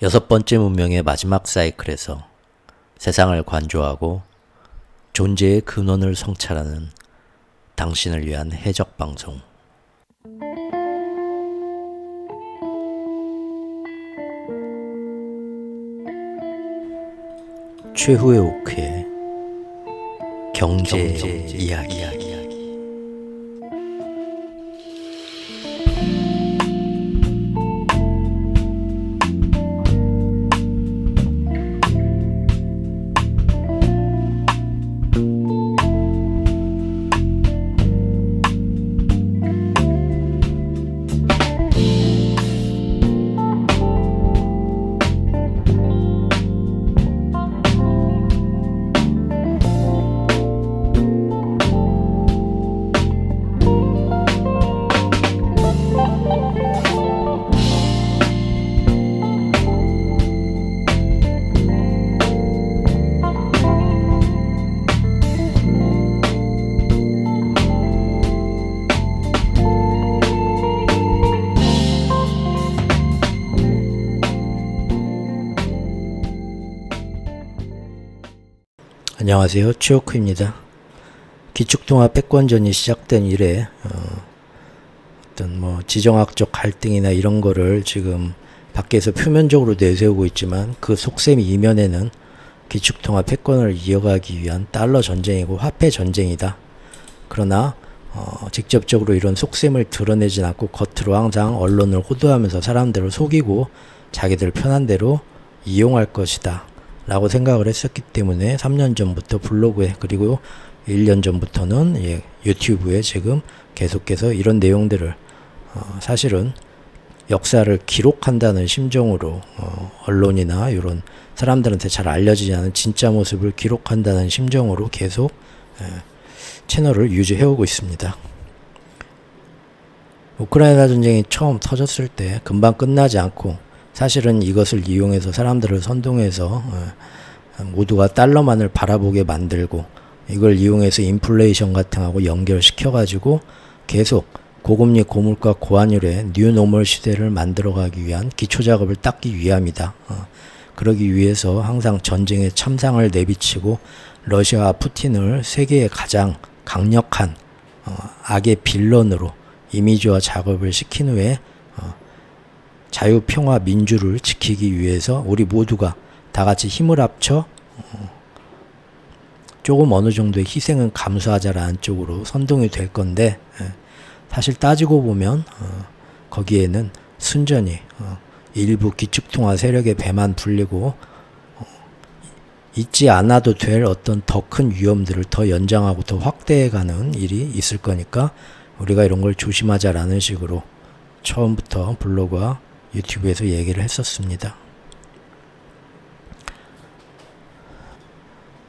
6번째 문명의 마지막 사이클에서 세상을 관조하고 존재의 근원을 성찰하는 당신을 위한 해적 방송. 최후의 오크의 경제 이야기. 안녕하세요. 최오크입니다. 기축통화 패권전이 시작된 이래 어떤 지정학적 갈등이나 이런 거를 지금 밖에서 표면적으로 내세우고 있지만 그 속셈 이면에는 기축통화 패권을 이어가기 위한 달러 전쟁이고 화폐 전쟁이다. 그러나 직접적으로 이런 속셈을 드러내진 않고 겉으로 항상 언론을 호도하면서 사람들을 속이고 자기들 편한 대로 이용할 것이다 라고 생각을 했었기 때문에 3년 전부터 블로그에 그리고 1년 전부터는 유튜브에 지금 계속해서 이런 내용들을 사실은 역사를 기록한다는 심정으로 언론이나 이런 사람들한테 잘 알려지지 않은 진짜 모습을 기록한다는 심정으로 계속 채널을 유지해오고 있습니다. 우크라이나 전쟁이 처음 터졌을 때 금방 끝나지 않고 사실은 이것을 이용해서 사람들을 선동해서 모두가 달러만을 바라보게 만들고 이걸 이용해서 인플레이션 같은 거하고 연결시켜가지고 계속 고금리 고물가 고환율의 뉴노멀 시대를 만들어가기 위한 기초작업을 닦기 위함이다. 그러기 위해서 항상 전쟁의 참상을 내비치고 러시아와 푸틴을 세계의 가장 강력한 악의 빌런으로 이미지화 작업을 시킨 후에 자유, 평화, 민주를 지키기 위해서 우리 모두가 다 같이 힘을 합쳐 조금 어느 정도의 희생은 감수하자라는 쪽으로 선동이 될 건데 사실 따지고 보면 거기에는 순전히 일부 기축통화 세력의 배만 불리고 잊지 않아도 될 어떤 더 큰 위험들을 더 연장하고 더 확대해가는 일이 있을 거니까 우리가 이런 걸 조심하자라는 식으로 처음부터 블로그와 유튜브에서 얘기를 했었습니다.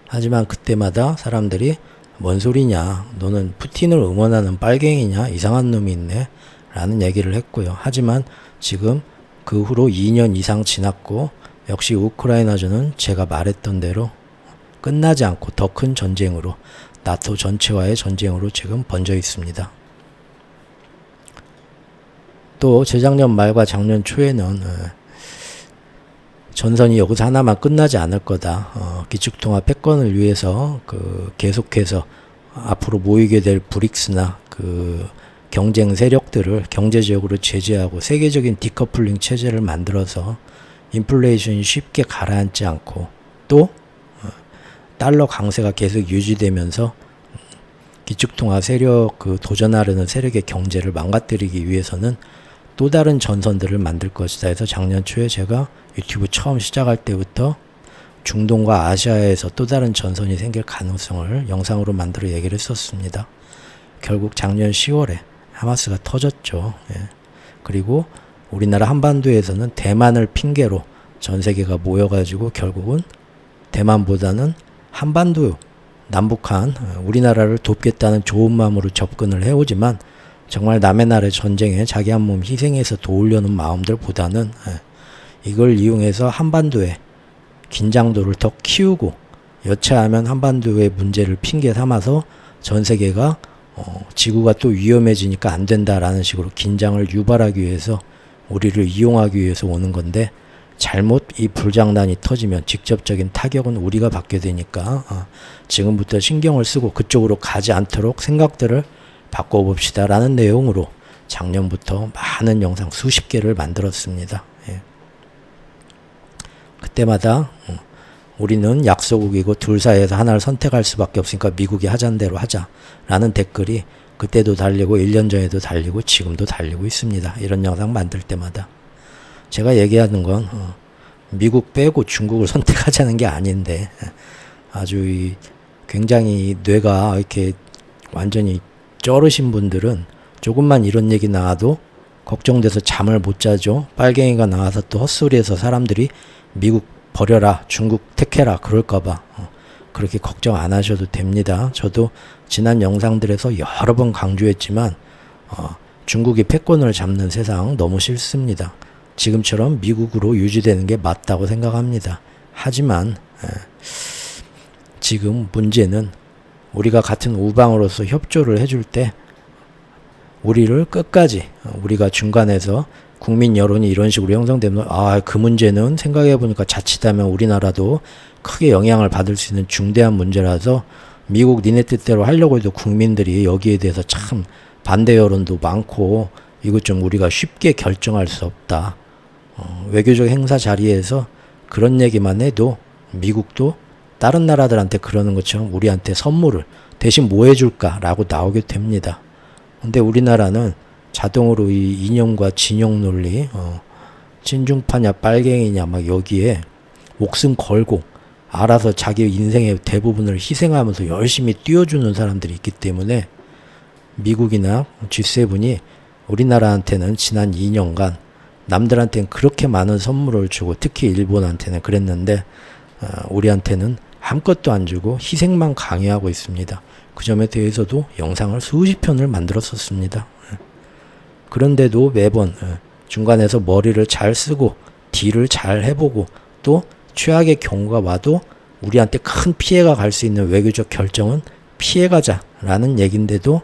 하지만 그때마다 사람들이 뭔 소리냐, 너는 푸틴을 응원하는 빨갱이냐, 이상한 놈이 있네 라는 얘기를 했고요. 하지만 지금 그 후로 2년 이상 지났고 역시 우크라이나전은 제가 말했던 대로 끝나지 않고 더 큰 전쟁으로 나토 전체와의 전쟁으로 지금 번져 있습니다. 또 재작년 말과 작년 초에는 전선이 여기서 하나만 끝나지 않을 거다. 기축통화 패권을 위해서 계속해서 앞으로 모이게 될 브릭스나 경쟁 세력들을 경제적으로 제재하고 세계적인 디커플링 체제를 만들어서 인플레이션이 쉽게 가라앉지 않고 또 달러 강세가 계속 유지되면서 기축통화 세력 도전하려는 세력의 경제를 망가뜨리기 위해서는 또 다른 전선들을 만들 것이다 해서 작년 초에 제가 유튜브 처음 시작할 때부터 중동과 아시아에서 또 다른 전선이 생길 가능성을 영상으로 만들어 얘기를 했었습니다. 결국 작년 10월에 하마스가 터졌죠. 그리고 우리나라 한반도에서는 대만을 핑계로 전 세계가 모여가지고 결국은 대만보다는 한반도 남북한 우리나라를 돕겠다는 좋은 마음으로 접근을 해오지만 정말 남의 나라의 전쟁에 자기 한 몸 희생해서 도우려는 마음들보다는 이걸 이용해서 한반도의 긴장도를 더 키우고 여차하면 한반도의 문제를 핑계 삼아서 전 세계가 지구가 또 위험해지니까 안 된다라는 식으로 긴장을 유발하기 위해서 우리를 이용하기 위해서 오는 건데 잘못 이 불장난이 터지면 직접적인 타격은 우리가 받게 되니까 지금부터 신경을 쓰고 그쪽으로 가지 않도록 생각들을 바꿔봅시다 라는 내용으로 작년부터 많은 영상 수십 개를 만들었습니다. 예. 그때마다 우리는 약소국이고 둘 사이에서 하나를 선택할 수밖에 없으니까 미국이 하자는 대로 하자 라는 댓글이 그때도 달리고 1년 전에도 달리고 지금도 달리고 있습니다. 이런 영상 만들 때마다 제가 얘기하는 건 미국 빼고 중국을 선택하자는 게 아닌데 아주 굉장히 뇌가 이렇게 완전히 쩔으신 분들은 조금만 이런 얘기 나와도 걱정돼서 잠을 못 자죠. 빨갱이가 나와서 또 헛소리해서 사람들이 미국 버려라, 중국 택해라 그럴까봐 그렇게 걱정 안 하셔도 됩니다. 저도 지난 영상들에서 여러 번 강조했지만 중국이 패권을 잡는 세상 너무 싫습니다. 지금처럼 미국으로 유지되는 게 맞다고 생각합니다. 하지만 지금 문제는 우리가 같은 우방으로서 협조를 해줄 때 우리를 끝까지 우리가 중간에서 국민 여론이 이런 식으로 형성되면 그 문제는 생각해보니까 자칫하면 우리나라도 크게 영향을 받을 수 있는 중대한 문제라서 미국 니네 뜻대로 하려고 해도 국민들이 여기에 대해서 참 반대 여론도 많고 이거 좀 우리가 쉽게 결정할 수 없다. 외교적 행사 자리에서 그런 얘기만 해도 미국도 다른 나라들한테 그러는 것처럼 우리한테 선물을 대신 뭐 해줄까 라고 나오게 됩니다. 근데 우리나라는 자동으로 이 이념과 진영 논리, 친중파냐 빨갱이냐 막 여기에 목숨 걸고 알아서 자기 인생의 대부분을 희생하면서 열심히 뛰어주는 사람들이 있기 때문에 미국이나 G7이 우리나라한테는 지난 2년간 남들한테는 그렇게 많은 선물을 주고 특히 일본한테는 그랬는데 우리한테는 아무것도 안 주고 희생만 강요하고 있습니다. 그 점에 대해서도 영상을 수십 편을 만들었었습니다. 그런데도 매번 중간에서 머리를 잘 쓰고 딜을 잘 해보고 또 최악의 경우가 와도 우리한테 큰 피해가 갈 수 있는 외교적 결정은 피해가자라는 얘긴데도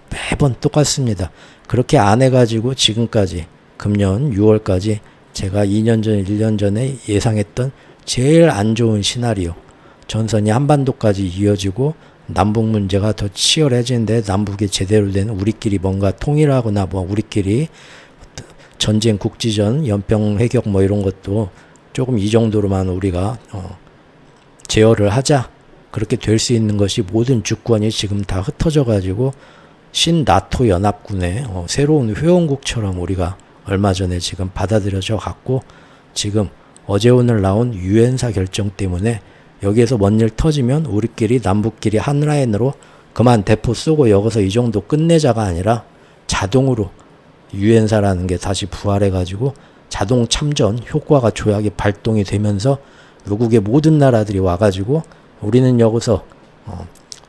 매번 똑같습니다. 그렇게 안 해가지고 지금까지 금년 6월까지 제가 2년 전, 1년 전에 예상했던 제일 안 좋은 시나리오 전선이 한반도까지 이어지고 남북 문제가 더 치열해지는데 남북이 제대로 된 우리끼리 뭔가 통일하거나 뭐 우리끼리 전쟁 국지전 연평 회격 뭐 이런 것도 조금 이 정도로만 우리가 제어를 하자 그렇게 될 수 있는 것이 모든 주권이 지금 다 흩어져 가지고 신나토 연합군의 새로운 회원국처럼 우리가 얼마 전에 지금 받아들여져 갔고 지금 어제 오늘 나온 유엔사 결정 때문에 여기에서 뭔 일 터지면 우리끼리 남북끼리 한 라인으로 그만 대포 쏘고 여기서 이 정도 끝내자가 아니라 자동으로 유엔사라는 게 다시 부활해가지고 자동 참전 효과가 조약이 발동이 되면서 외국의 모든 나라들이 와가지고 우리는 여기서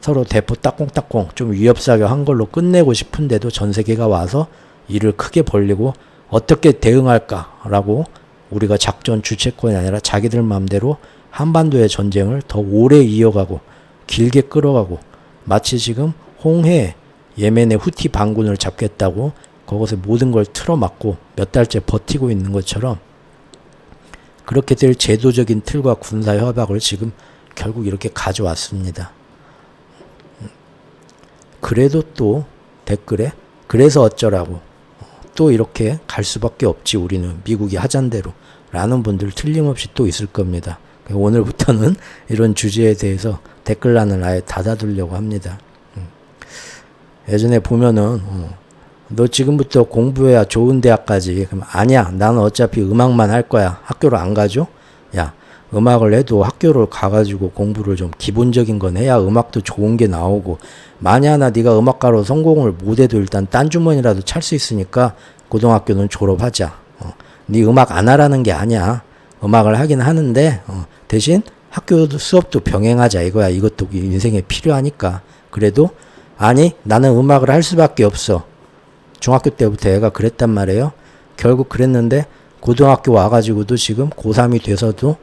서로 대포 따꽁따꽁 좀 위협사격 한 걸로 끝내고 싶은데도 전 세계가 와서 일을 크게 벌리고 어떻게 대응할까라고 우리가 작전 주체권이 아니라 자기들 마음대로 한반도의 전쟁을 더 오래 이어가고 길게 끌어가고 마치 지금 홍해 예멘의 후티 반군을 잡겠다고 거기서 모든 걸 틀어막고 몇 달째 버티고 있는 것처럼 그렇게 될 제도적인 틀과 군사 협약을 지금 결국 이렇게 가져왔습니다. 그래도 또 댓글에 그래서 어쩌라고 또 이렇게 갈 수밖에 없지 우리는 미국이 하잔 대로 라는 분들 틀림없이 또 있을 겁니다. 오늘부터는 이런 주제에 대해서 댓글란을 아예 닫아두려고 합니다. 예전에 보면은 너 지금부터 공부해야 좋은 대학까지 그럼 아니야 나는 어차피 음악만 할 거야 학교를 안 가죠? 야 음악을 해도 학교를 가가지고 공부를 좀 기본적인 건 해야 음악도 좋은 게 나오고 만약에 네가 음악가로 성공을 못해도 일단 딴 주머니라도 찰 수 있으니까 고등학교는 졸업하자. 네 음악 안 하라는 게 아니야. 음악을 하긴 하는데 대신 학교 수업도 병행하자 이거야. 이것도 인생에 필요하니까. 그래도 아니 나는 음악을 할 수밖에 없어. 중학교 때부터 애가 그랬단 말이에요. 결국 그랬는데 고등학교 와가지고도 지금 고3이 돼서도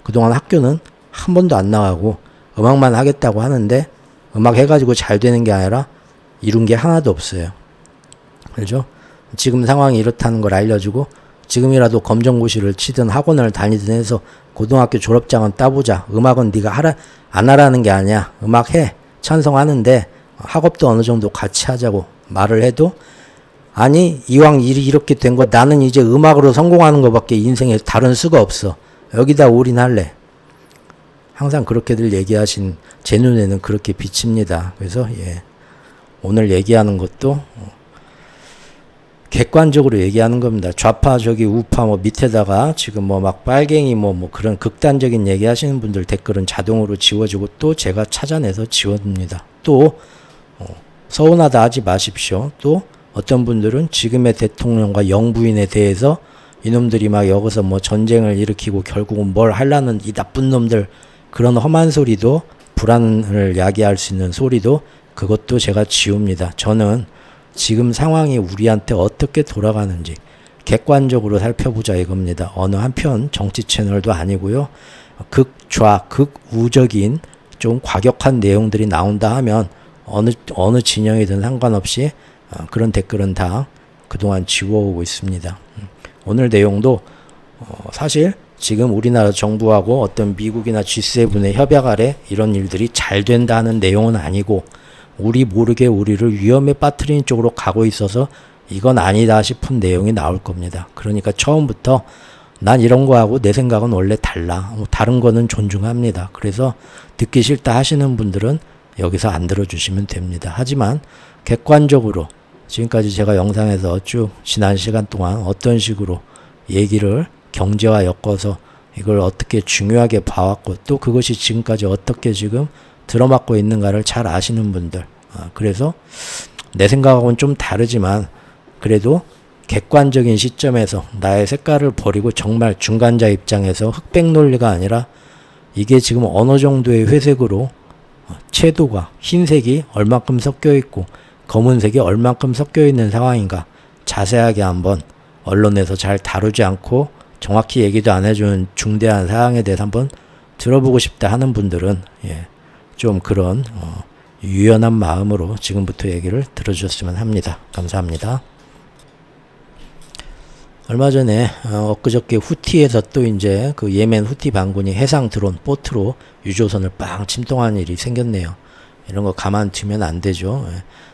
그동안 학교는 한 번도 안 나가고 음악만 하겠다고 하는데 음악 해가지고 잘 되는 게 아니라 이룬 게 하나도 없어요. 그렇죠? 지금 상황이 이렇다는 걸 알려주고 지금이라도 검정고시를 치든 학원을 다니든 해서 고등학교 졸업장은 따보자. 음악은 네가 안 하라는 게 아니야. 음악 해. 찬성하는데 학업도 어느 정도 같이 하자고 말을 해도 아니 이왕 일이 이렇게 된 거 나는 이제 음악으로 성공하는 것밖에 인생에 다른 수가 없어. 여기다 올인할래. 항상 그렇게들 얘기하신 제 눈에는 그렇게 비칩니다. 그래서 오늘 얘기하는 것도 객관적으로 얘기하는 겁니다. 좌파 저기 우파 뭐 밑에다가 지금 뭐 막 빨갱이 뭐 그런 극단적인 얘기 하시는 분들 댓글은 자동으로 지워지고 또 제가 찾아내서 지워줍니다. 또 서운하다 하지 마십시오. 또 어떤 분들은 지금의 대통령과 영부인에 대해서 이놈들이 막 여기서 뭐 전쟁을 일으키고 결국은 뭘 하려는 이 나쁜 놈들 그런 험한 소리도 불안을 야기할 수 있는 소리도 그것도 제가 지웁니다. 저는 지금 상황이 우리한테 어떻게 돌아가는지 객관적으로 살펴보자 이겁니다. 어느 한편 정치 채널도 아니고요. 극좌, 극우적인 좀 과격한 내용들이 나온다 하면 어느 진영이든 상관없이 그런 댓글은 다 그동안 지워오고 있습니다. 오늘 내용도 사실 지금 우리나라 정부하고 어떤 미국이나 G7의 협약 아래 이런 일들이 잘 된다 하는 내용은 아니고 우리 모르게 우리를 위험에 빠뜨리는 쪽으로 가고 있어서 이건 아니다 싶은 내용이 나올 겁니다. 그러니까 처음부터 난 이런 거하고 내 생각은 원래 달라. 다른 거는 존중합니다. 그래서 듣기 싫다 하시는 분들은 여기서 안 들어주시면 됩니다. 하지만 객관적으로 지금까지 제가 영상에서 쭉 지난 시간 동안 어떤 식으로 얘기를 경제와 엮어서 이걸 어떻게 중요하게 봐왔고 또 그것이 지금까지 어떻게 지금 들어맞고 있는가를 잘 아시는 분들 그래서 내 생각하고는 좀 다르지만 그래도 객관적인 시점에서 나의 색깔을 버리고 정말 중간자 입장에서 흑백 논리가 아니라 이게 지금 어느 정도의 회색으로 채도가 흰색이 얼만큼 섞여 있고 검은색이 얼만큼 섞여 있는 상황인가 자세하게 한번 언론에서 잘 다루지 않고 정확히 얘기도 안 해주는 중대한 사항에 대해서 한번 들어보고 싶다 하는 분들은 좀 그런 유연한 마음으로 지금부터 얘기를 들어주셨으면 합니다. 감사합니다. 얼마 전에 엊그저께 후티에서 또 이제 그 예멘 후티 반군이 해상 드론 보트로 유조선을 빵 침통한 일이 생겼네요. 이런 거 가만 두면 안 되죠.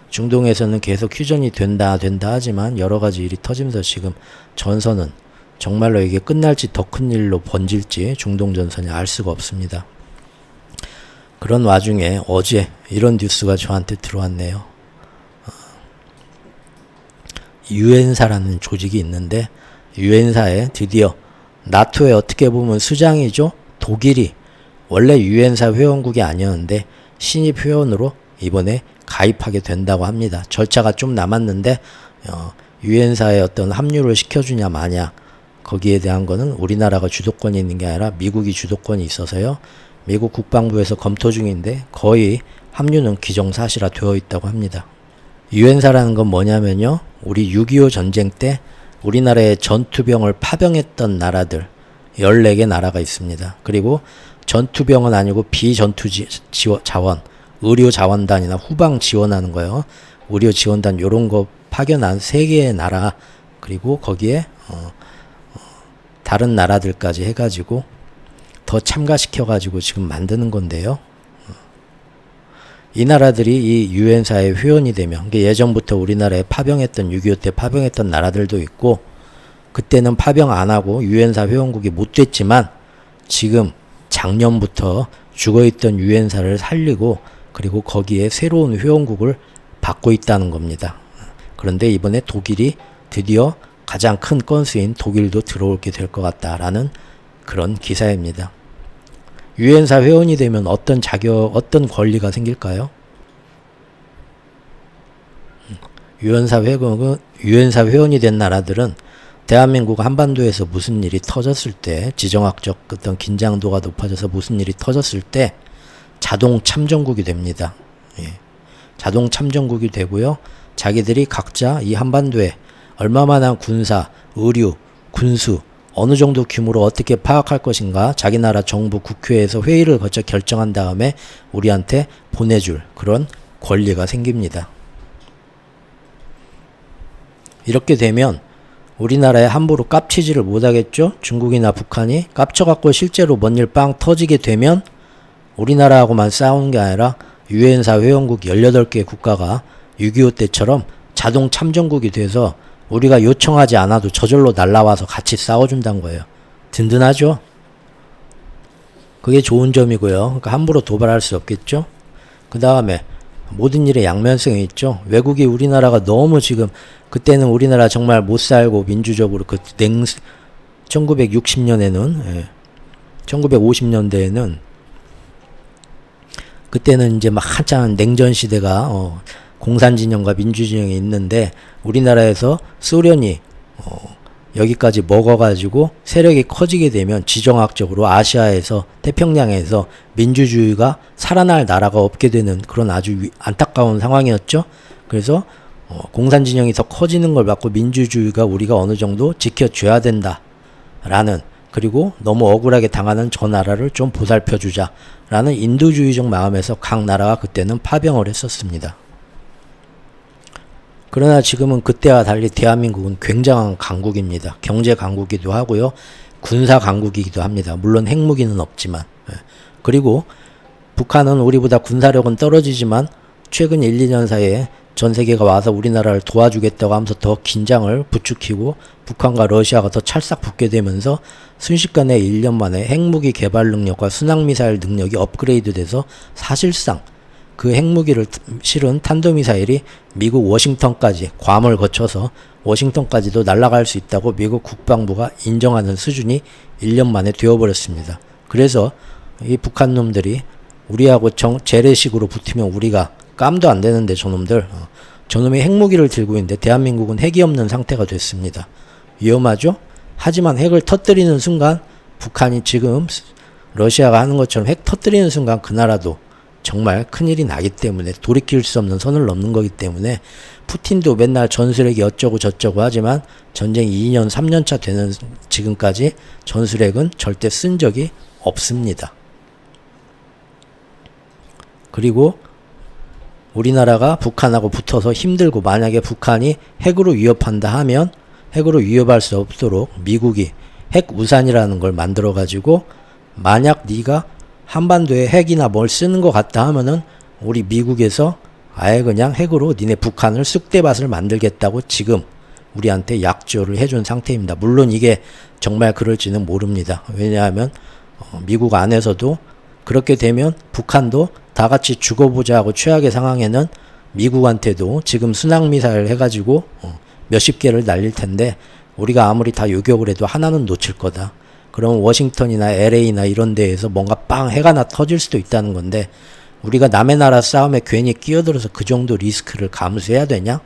중동에서는 계속 휴전이 된다 하지만 여러 가지 일이 터지면서 지금 전선은 정말로 이게 끝날지 더 큰 일로 번질지 중동 전선이 알 수가 없습니다. 그런 와중에 어제 이런 뉴스가 저한테 들어왔네요. 유엔사라는 조직이 있는데 유엔사에 드디어 나토에 어떻게 보면 수장이죠. 독일이 원래 유엔사 회원국이 아니었는데 신입 회원으로 이번에 가입하게 된다고 합니다. 절차가 좀 남았는데 유엔사에 어떤 합류를 시켜주냐 마냐 거기에 대한 거는 우리나라가 주도권이 있는 게 아니라 미국이 주도권이 있어서요. 미국 국방부에서 검토 중인데 거의 합류는 기정사실화 되어 있다고 합니다. 유엔사라는 건 뭐냐면요. 우리 6.25 전쟁 때 우리나라의 전투병을 파병했던 나라들 14개 나라가 있습니다. 그리고 전투병은 아니고 비전투 자원, 의료 자원단이나 후방 지원하는 거요. 의료 지원단 요런 거 파견한 3개의 나라 그리고 거기에 다른 나라들까지 해가지고 더 참가시켜가지고 지금 만드는 건데요. 이 나라들이 이 유엔사의 회원이 되면 예전부터 우리나라에 파병했던 6.25 때 파병했던 나라들도 있고 그때는 파병 안 하고 유엔사 회원국이 못 됐지만 지금 작년부터 죽어있던 유엔사를 살리고 그리고 거기에 새로운 회원국을 받고 있다는 겁니다. 그런데 이번에 독일이 드디어 가장 큰 건수인 독일도 들어오게 될 것 같다라는 그런 기사입니다. 유엔사 회원이 되면 어떤 권리가 생길까요? 유엔사 회원이 된 나라들은 대한민국 한반도에서 무슨 일이 터졌을 때 지정학적 어떤 긴장도가 높아져서 무슨 일이 터졌을 때 자동 참전국이 됩니다. 자동 참전국이 되고요. 자기들이 각자 이 한반도에 얼마만한 군사, 의류, 군수 어느 정도 규모로 어떻게 파악할 것인가 자기 나라 정부 국회에서 회의를 거쳐 결정한 다음에 우리한테 보내줄 그런 권리가 생깁니다. 이렇게 되면 우리나라에 함부로 깝치지를 못하겠죠? 중국이나 북한이 깝쳐갖고 실제로 뭔 일 빵 터지게 되면 우리나라하고만 싸우는 게 아니라 유엔사 회원국 18개 국가가 6.25 때처럼 자동 참전국이 돼서 우리가 요청하지 않아도 저절로 날라와서 같이 싸워준다는 거예요. 든든하죠? 그게 좋은 점이고요. 그러니까 함부로 도발할 수 없겠죠? 그 다음에 모든 일에 양면성이 있죠. 외국이 우리나라가 너무 지금 그때는 우리나라 정말 못 살고 민주적으로 1960년에는 1950년대에는 그때는 이제 막 한창 냉전 시대가 공산진영과 민주진영이 있는데 우리나라에서 소련이 여기까지 먹어가지고 세력이 커지게 되면 지정학적으로 아시아에서 태평양에서 민주주의가 살아날 나라가 없게 되는 그런 아주 안타까운 상황이었죠. 그래서 공산진영이 더 커지는 걸 받고 민주주의가 우리가 어느 정도 지켜줘야 된다라는, 그리고 너무 억울하게 당하는 저 나라를 좀 보살펴주자라는 인도주의적 마음에서 각 나라가 그때는 파병을 했었습니다. 그러나 지금은 그때와 달리 대한민국은 굉장한 강국입니다. 경제 강국이기도 하고요. 군사 강국이기도 합니다. 물론 핵무기는 없지만. 그리고 북한은 우리보다 군사력은 떨어지지만 최근 1, 2년 사이에 전 세계가 와서 우리나라를 도와주겠다고 하면서 더 긴장을 부추기고 북한과 러시아가 더 찰싹 붙게 되면서 순식간에 1년 만에 핵무기 개발 능력과 순항미사일 능력이 업그레이드 돼서 사실상 그 핵무기를 실은 탄도미사일이 미국 워싱턴까지 괌을 거쳐서 워싱턴까지도 날아갈 수 있다고 미국 국방부가 인정하는 수준이 1년 만에 되어버렸습니다. 그래서 이 북한 놈들이 우리하고 재래식으로 붙으면 우리가 깜도 안 되는데 저놈이 핵무기를 들고 있는데 대한민국은 핵이 없는 상태가 됐습니다. 위험하죠? 하지만 핵을 터뜨리는 순간 북한이 지금 러시아가 하는 것처럼 핵 터뜨리는 순간 그 나라도 정말 큰일이 나기 때문에 돌이킬 수 없는 선을 넘는 거기 때문에 푸틴도 맨날 전술핵이 어쩌고 저쩌고 하지만 전쟁 2년 3년차 되는 지금까지 전술핵은 절대 쓴 적이 없습니다. 그리고 우리나라가 북한하고 붙어서 힘들고 만약에 북한이 핵으로 위협한다 하면 핵으로 위협할 수 없도록 미국이 핵우산이라는 걸 만들어 가지고 만약 네가 한반도에 핵이나 뭘 쓰는 것 같다 하면은 우리 미국에서 아예 그냥 핵으로 니네 북한을 쑥대밭을 만들겠다고 지금 우리한테 약조를 해준 상태입니다. 물론 이게 정말 그럴지는 모릅니다. 왜냐하면 미국 안에서도 그렇게 되면 북한도 다 같이 죽어보자 하고 최악의 상황에는 미국한테도 지금 순항미사일 해가지고 몇십 개를 날릴 텐데 우리가 아무리 다 요격을 해도 하나는 놓칠 거다. 그럼 워싱턴이나 LA나 이런 데에서 뭔가 빵 해가 나 터질 수도 있다는 건데 우리가 남의 나라 싸움에 괜히 끼어들어서 그 정도 리스크를 감수해야 되냐?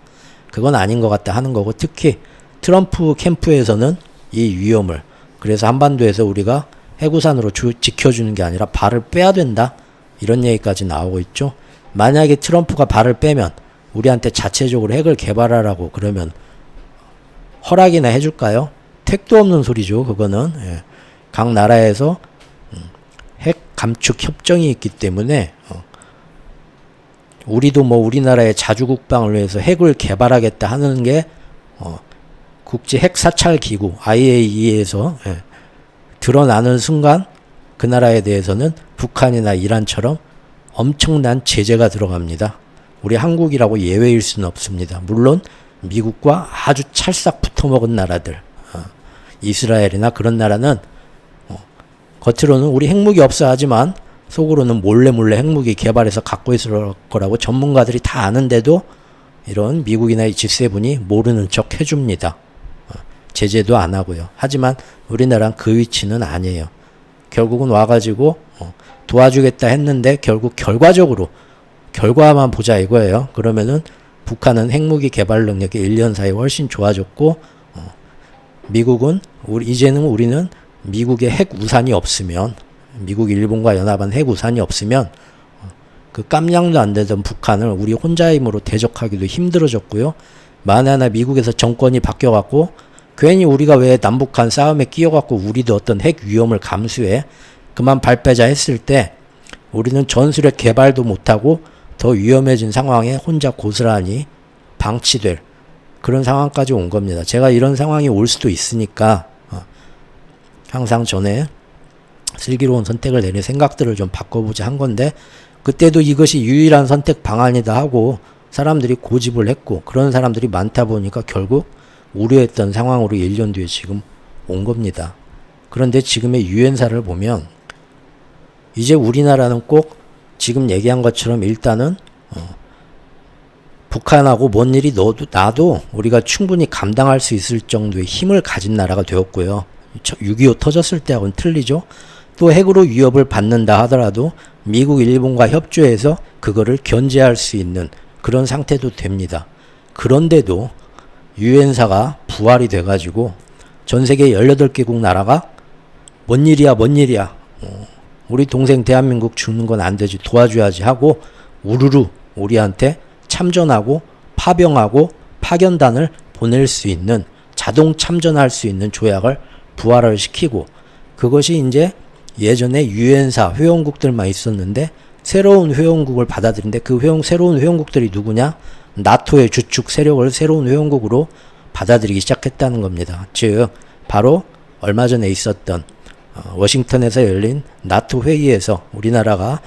그건 아닌 것 같다 하는 거고, 특히 트럼프 캠프에서는 이 위험을, 그래서 한반도에서 우리가 해구산으로 지켜주는 게 아니라 발을 빼야 된다, 이런 얘기까지 나오고 있죠. 만약에 트럼프가 발을 빼면 우리한테 자체적으로 핵을 개발하라고 그러면 허락이나 해줄까요? 택도 없는 소리죠. 그거는 각 나라에서 핵 감축 협정이 있기 때문에 우리도 뭐 우리나라의 자주국방을 위해서 핵을 개발하겠다 하는 게 국제 핵사찰 기구 IAEA에서 드러나는 순간 그 나라에 대해서는 북한이나 이란처럼 엄청난 제재가 들어갑니다. 우리 한국이라고 예외일 수는 없습니다. 물론 미국과 아주 찰싹 붙어먹은 나라들, 이스라엘이나 그런 나라는 겉으로는 우리 핵무기 없어 하지만 속으로는 몰래 핵무기 개발해서 갖고 있을 거라고 전문가들이 다 아는데도 이런 미국이나 이 G7이 모르는 척 해줍니다. 제재도 안 하고요. 하지만 우리나라는 그 위치는 아니에요. 결국은 와가지고 도와주겠다 했는데 결국 결과적으로 결과만 보자 이거예요. 그러면은 북한은 핵무기 개발 능력이 1년 사이에 훨씬 좋아졌고 미국은 이제는 우리는 미국의 핵 우산이 없으면, 미국 일본과 연합한 핵 우산이 없으면 그 깜냥도 안 되던 북한을 우리 혼자의 힘으로 대적하기도 힘들어졌고요. 만에 하나 미국에서 정권이 바뀌어갖고 괜히 우리가 왜 남북한 싸움에 끼어갖고 우리도 어떤 핵 위험을 감수해 그만 발 빼자 했을 때 우리는 전술핵 개발도 못하고 더 위험해진 상황에 혼자 고스란히 방치될 그런 상황까지 온 겁니다. 제가 이런 상황이 올 수도 있으니까 항상 전에 슬기로운 선택을 내릴 생각들을 좀 바꿔보자 한 건데, 그때도 이것이 유일한 선택 방안이다 하고 사람들이 고집을 했고, 그런 사람들이 많다 보니까 결국 우려했던 상황으로 1년 뒤에 지금 온 겁니다. 그런데 지금의 유엔사를 보면 이제 우리나라는 꼭 지금 얘기한 것처럼 일단은 북한하고 뭔 일이 나도 우리가 충분히 감당할 수 있을 정도의 힘을 가진 나라가 되었고요. 6.25 터졌을 때하고는 틀리죠. 또 핵으로 위협을 받는다 하더라도 미국, 일본과 협조해서 그거를 견제할 수 있는 그런 상태도 됩니다. 그런데도 유엔사가 부활이 돼가지고 전 세계 18개국 나라가 뭔 일이야 우리 동생 대한민국 죽는 건 안 되지, 도와줘야지 하고 우르르 우리한테 참전하고 파병하고 파견단을 보낼 수 있는, 자동 참전할 수 있는 조약을 부활을 시키고, 그것이 이제 예전에 유엔사 회원국들만 있었는데 새로운 회원국을 받아들인데, 그 새로운 회원국들이 누구냐? 나토의 주축 세력을 새로운 회원국으로 받아들이기 시작했다는 겁니다. 즉 바로 얼마 전에 있었던 워싱턴에서 열린 나토 회의에서 우리나라가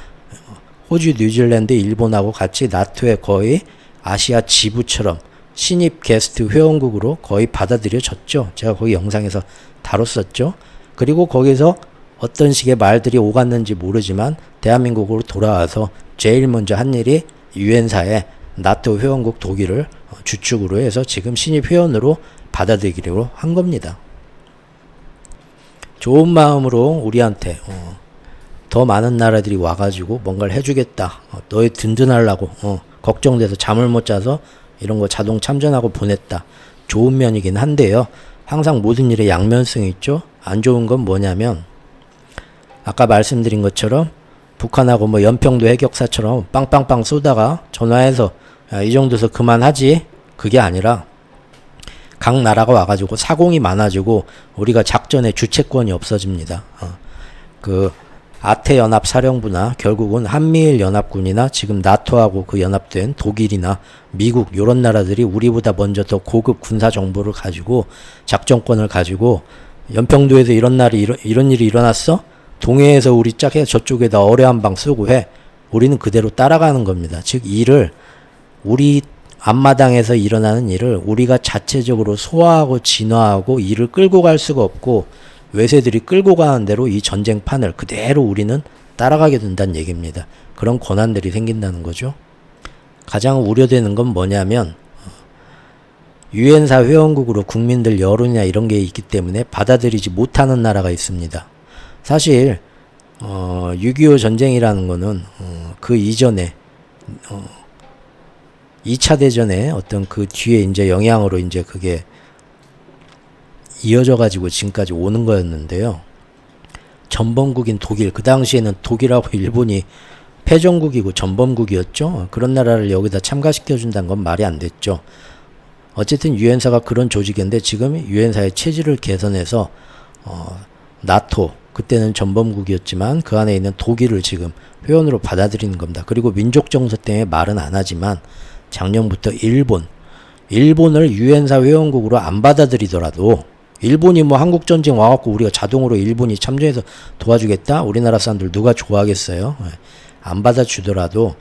호주, 뉴질랜드, 일본하고 같이 나토의 거의 아시아 지부처럼 신입 게스트 회원국으로 거의 받아들여졌죠. 제가 거기 영상에서 다뤘었죠. 그리고 거기서 어떤 식의 말들이 오갔는지 모르지만 대한민국으로 돌아와서 제일 먼저 한 일이 유엔사에 나토 회원국 독일을 주축으로 해서 지금 신입 회원으로 받아들이기로 한 겁니다. 좋은 마음으로 우리한테 더 많은 나라들이 와가지고 뭔가를 해주겠다, 너희 든든하려고 걱정돼서 잠을 못 자서 이런 거 자동 참전하고 보냈다, 좋은 면이긴 한데요. 항상 모든 일에 양면성이 있죠. 안 좋은 건 뭐냐면 아까 말씀드린 것처럼 북한하고 뭐 연평도 해격사처럼 빵빵빵 쏘다가 전화해서 야, 이 정도서 그만하지, 그게 아니라 각 나라가 와가지고 사공이 많아지고 우리가 작전의 주체권이 없어집니다. 그 아태연합사령부나 결국은 한미일연합군이나 지금 나토하고 그 연합된 독일이나 미국 요런 나라들이 우리보다 먼저 더 고급 군사 정보를 가지고 작전권을 가지고 연평도에서 이런 일이 일어났어? 동해에서 우리 짝해 저쪽에다 어뢰 한 방 쏘고 해. 우리는 그대로 따라가는 겁니다. 즉 일을, 우리 앞마당에서 일어나는 일을 우리가 자체적으로 소화하고 진화하고 일을 끌고 갈 수가 없고, 외세들이 끌고 가는 대로 이 전쟁판을 그대로 우리는 따라가게 된다는 얘기입니다. 그런 권한들이 생긴다는 거죠. 가장 우려되는 건 뭐냐면 유엔사 회원국으로 국민들 여론이나 이런 게 있기 때문에 받아들이지 못하는 나라가 있습니다. 사실 6.25 전쟁이라는 거는 그 이전에 2차 대전에 어떤 그 뒤에 이제 영향으로 이제 그게 이어져 가지고 지금까지 오는 거였는데요. 전범국인 독일, 그 당시에는 독일하고 일본이 패전국이고 전범국이었죠. 그런 나라를 여기다 참가시켜 준다는 건 말이 안 됐죠. 어쨌든 유엔사가 그런 조직인데 지금 유엔사의 체질을 개선해서 나토, 그때는 전범국이었지만 그 안에 있는 독일을 지금 회원으로 받아들이는 겁니다. 그리고 민족 정서 때문에 말은 안 하지만 작년부터 일본을 유엔사 회원국으로 안 받아들이더라도, 일본이 뭐 한국전쟁 와갖고 우리가 자동으로 일본이 참전해서 도와주겠다? 우리나라 사람들 누가 좋아하겠어요? 안 받아주더라도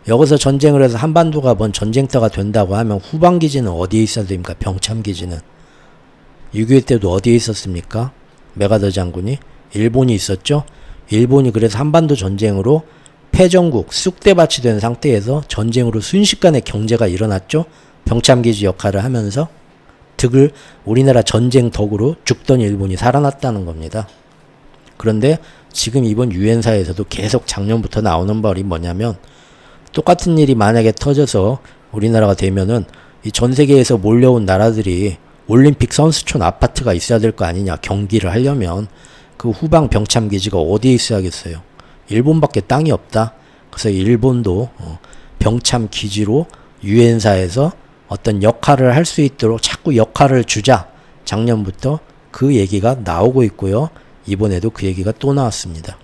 여기서 전쟁을 해서 한반도가 뭔 전쟁터가 된다고 하면 후방기지는 어디에 있어야 됩니까? 병참기지는. 6.25 때도 어디에 있었습니까? 메가더 장군이? 일본이 있었죠? 일본이 그래서 한반도 전쟁으로 패전국, 쑥대밭이 된 상태에서 전쟁으로 순식간에 경제가 일어났죠? 병참기지 역할을 하면서 득을 우리나라 전쟁 덕으로 죽던 일본이 살아났다는 겁니다. 그런데 지금 이번 유엔사에서도 계속 작년부터 나오는 말이 뭐냐면, 똑같은 일이 만약에 터져서 우리나라가 되면은 이 전 세계에서 몰려온 나라들이 올림픽 선수촌 아파트가 있어야 될 거 아니냐, 경기를 하려면. 그 후방 병참기지가 어디에 있어야겠어요? 일본밖에 땅이 없다. 그래서 일본도 병참기지로 유엔사에서 어떤 역할을 할 수 있도록 자꾸 역할을 주자. 작년부터 그 얘기가 나오고 있고요. 이번에도 그 얘기가 또 나왔습니다.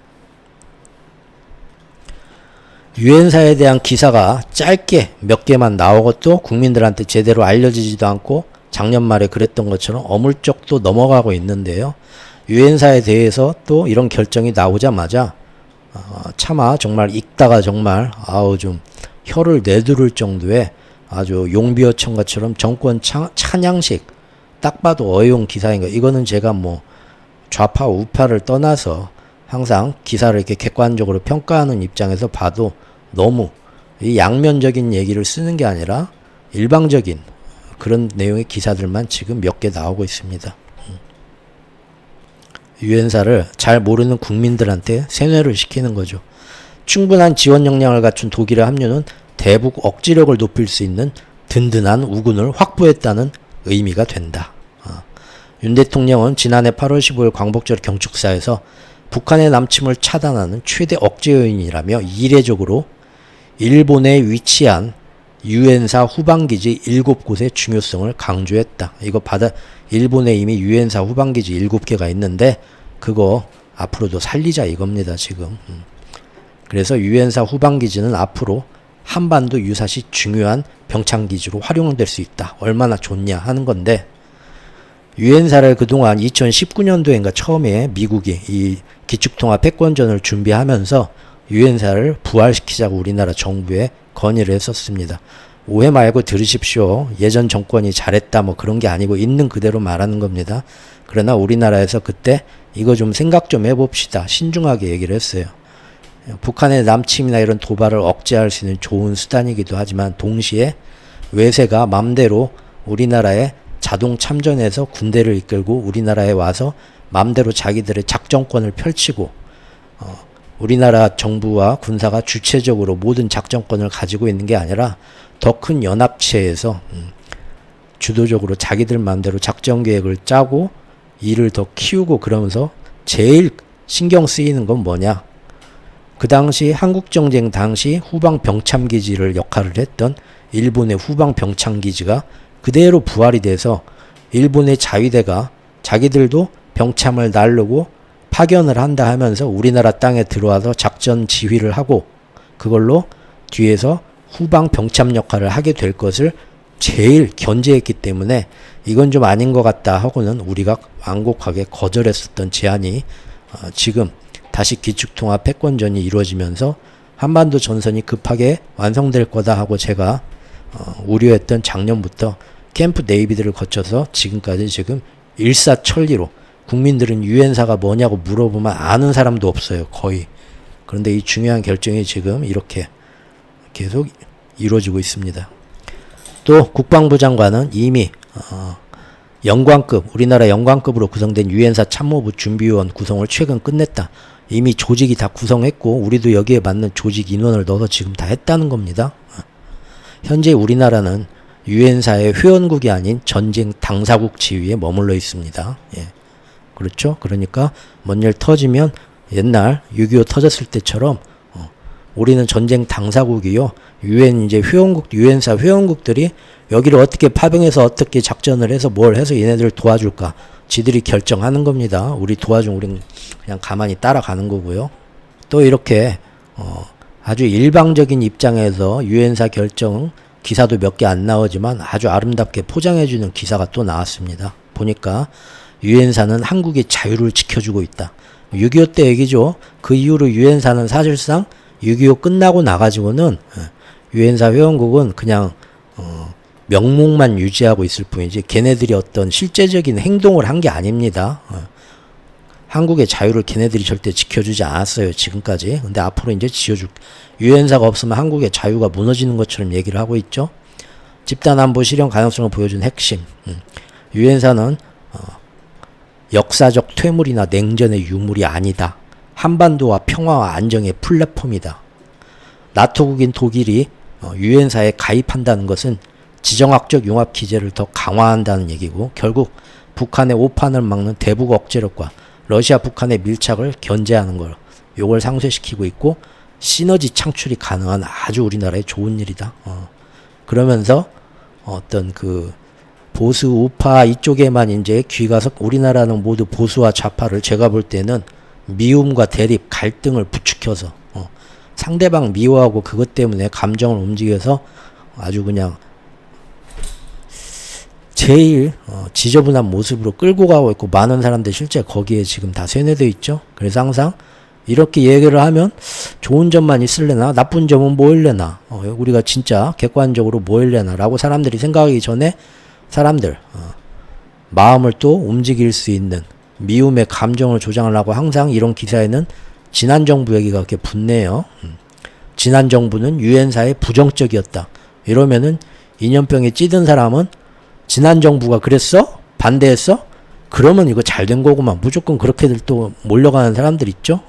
유엔사에 대한 기사가 짧게 몇 개만 나오고 또 국민들한테 제대로 알려지지도 않고 작년 말에 그랬던 것처럼 어물쩍 또 넘어가고 있는데요. 유엔사에 대해서 또 이런 결정이 나오자마자 차마 정말 읽다가 정말 좀 혀를 내두를 정도의 아주 용비어천가처럼 정권 찬양식, 딱 봐도 어이용 기사인 거. 이거는 제가 뭐 좌파 우파를 떠나서 항상 기사를 이렇게 객관적으로 평가하는 입장에서 봐도 너무 이 양면적인 얘기를 쓰는 게 아니라 일방적인 그런 내용의 기사들만 지금 몇 개 나오고 있습니다. 유엔사를 잘 모르는 국민들한테 세뇌를 시키는 거죠. 충분한 지원 역량을 갖춘 독일의 합류는 대북 억지력을 높일 수 있는 든든한 우군을 확보했다는 의미가 된다. 윤 대통령은 지난해 8월 15일 광복절 경축사에서 북한의 남침을 차단하는 최대 억제 요인이라며 이례적으로 일본에 위치한 유엔사 후방기지 7곳의 중요성을 강조했다. 이거 일본에 이미 유엔사 후방기지 7개가 있는데 그거 앞으로도 살리자 이겁니다, 지금. 그래서 유엔사 후방기지는 앞으로 한반도 유사시 중요한 병창기지로 활용될 수 있다. 얼마나 좋냐 하는 건데, 유엔사를 그동안 2019년도인가 처음에 미국이 이 기축통합 패권전을 준비하면서 유엔사를 부활시키자고 우리나라 정부에 건의를 했었습니다. 오해 말고 들으십시오. 예전 정권이 잘했다 뭐 그런 게 아니고 있는 그대로 말하는 겁니다. 그러나 우리나라에서 그때 이거 좀 생각 좀 해봅시다. 신중하게 얘기를 했어요. 북한의 남침이나 이런 도발을 억제할 수 있는 좋은 수단이기도 하지만 동시에 외세가 맘대로 우리나라에 자동 참전해서 군대를 이끌고 우리나라에 와서 맘대로 자기들의 작전권을 펼치고 우리나라 정부와 군사가 주체적으로 모든 작전권을 가지고 있는 게 아니라 더 큰 연합체에서 주도적으로 자기들 맘대로 작전 계획을 짜고 일을 더 키우고 그러면서 제일 신경 쓰이는 건 뭐냐? 그 당시 한국정쟁 당시 후방 병참기지를 역할을 했던 일본의 후방 병참기지가 그대로 부활이 돼서 일본의 자위대가 자기들도 병참을 날르고 파견을 한다 하면서 우리나라 땅에 들어와서 작전 지휘를 하고 그걸로 뒤에서 후방 병참 역할을 하게 될 것을 제일 견제했기 때문에 이건 좀 아닌 것 같다 하고는 우리가 완곡하게 거절했었던 제안이 지금 다시 기축통합 패권전이 이루어지면서 한반도 전선이 급하게 완성될 거다 하고 제가 우려했던 작년부터 캠프 데이비드를 거쳐서 지금까지 지금 일사천리로 국민들은 유엔사가 뭐냐고 물어보면 아는 사람도 없어요. 거의. 그런데 이 중요한 결정이 지금 이렇게 계속 이루어지고 있습니다. 또 국방부 장관은 이미 영관급 우리나라 영관급으로 구성된 유엔사 참모부 준비위원 구성을 최근 끝냈다. 이미 조직이 다 구성했고 우리도 여기에 맞는 조직 인원을 넣어서 지금 다 했다는 겁니다. 현재 우리나라는 유엔사의 회원국이 아닌 전쟁 당사국 지위에 머물러 있습니다. 예. 그렇죠? 그러니까 뭔 일 터지면 옛날 6.25 터졌을 때처럼 우리는 전쟁 당사국이요. 유엔 이제 회원국 유엔사 회원국들이 여기를 어떻게 파병해서 어떻게 작전을 해서 뭘 해서 얘네들을 도와줄까? 지들이 결정하는 겁니다. 우리 도와준 우린 그냥 가만히 따라가는 거고요. 또 이렇게 아주 일방적인 입장에서 유엔사 결정 기사도 몇 개 안 나오지만 아주 아름답게 포장해주는 기사가 또 나왔습니다. 보니까 유엔사는 한국의 자유를 지켜주고 있다. 6.25 때 얘기죠. 그 이후로 유엔사는 사실상 6.25 끝나고 나가지고는 유엔사 회원국은 그냥 명목만 유지하고 있을 뿐이지 걔네들이 어떤 실제적인 행동을 한 게 아닙니다. 한국의 자유를 걔네들이 절대 지켜주지 않았어요. 지금까지. 근데 앞으로 이제 유엔사가 없으면 한국의 자유가 무너지는 것처럼 얘기를 하고 있죠. 집단안보 실현 가능성을 보여준 핵심. 유엔사는 역사적 퇴물이나 냉전의 유물이 아니다. 한반도와 평화와 안정의 플랫폼이다. 나토국인 독일이 유엔사에 가입한다는 것은 지정학적 융합 기제를 더 강화한다는 얘기고 결국 북한의 오판을 막는 대북 억제력과 러시아 북한의 밀착을 견제하는 걸 요걸 상쇄시키고 있고 시너지 창출이 가능한 아주 우리나라에 좋은 일이다. 그러면서 어떤 그 보수 우파 이쪽에만 이제 귀가서 우리나라는 모두 보수와 좌파를 제가 볼 때는 미움과 대립, 갈등을 부추겨서 상대방 미워하고 그것 때문에 감정을 움직여서 아주 그냥 제일 지저분한 모습으로 끌고 가고 있고, 많은 사람들 실제 거기에 지금 다 세뇌되어 있죠. 그래서 항상 이렇게 얘기를 하면 좋은 점만 있을래나 나쁜 점은 뭐일래나 우리가 진짜 객관적으로 뭐일래나 라고 사람들이 생각하기 전에 사람들 마음을 또 움직일 수 있는 미움의 감정을 조장하려고 항상 이런 기사에는 지난 정부 얘기가 그렇게 붙네요. 지난 정부는 유엔사에 부정적이었다. 이러면은 이념병에 찌든 사람은 지난 정부가 그랬어? 반대했어? 그러면 이거 잘 된 거구만. 무조건 그렇게들 또 몰려가는 사람들 있죠.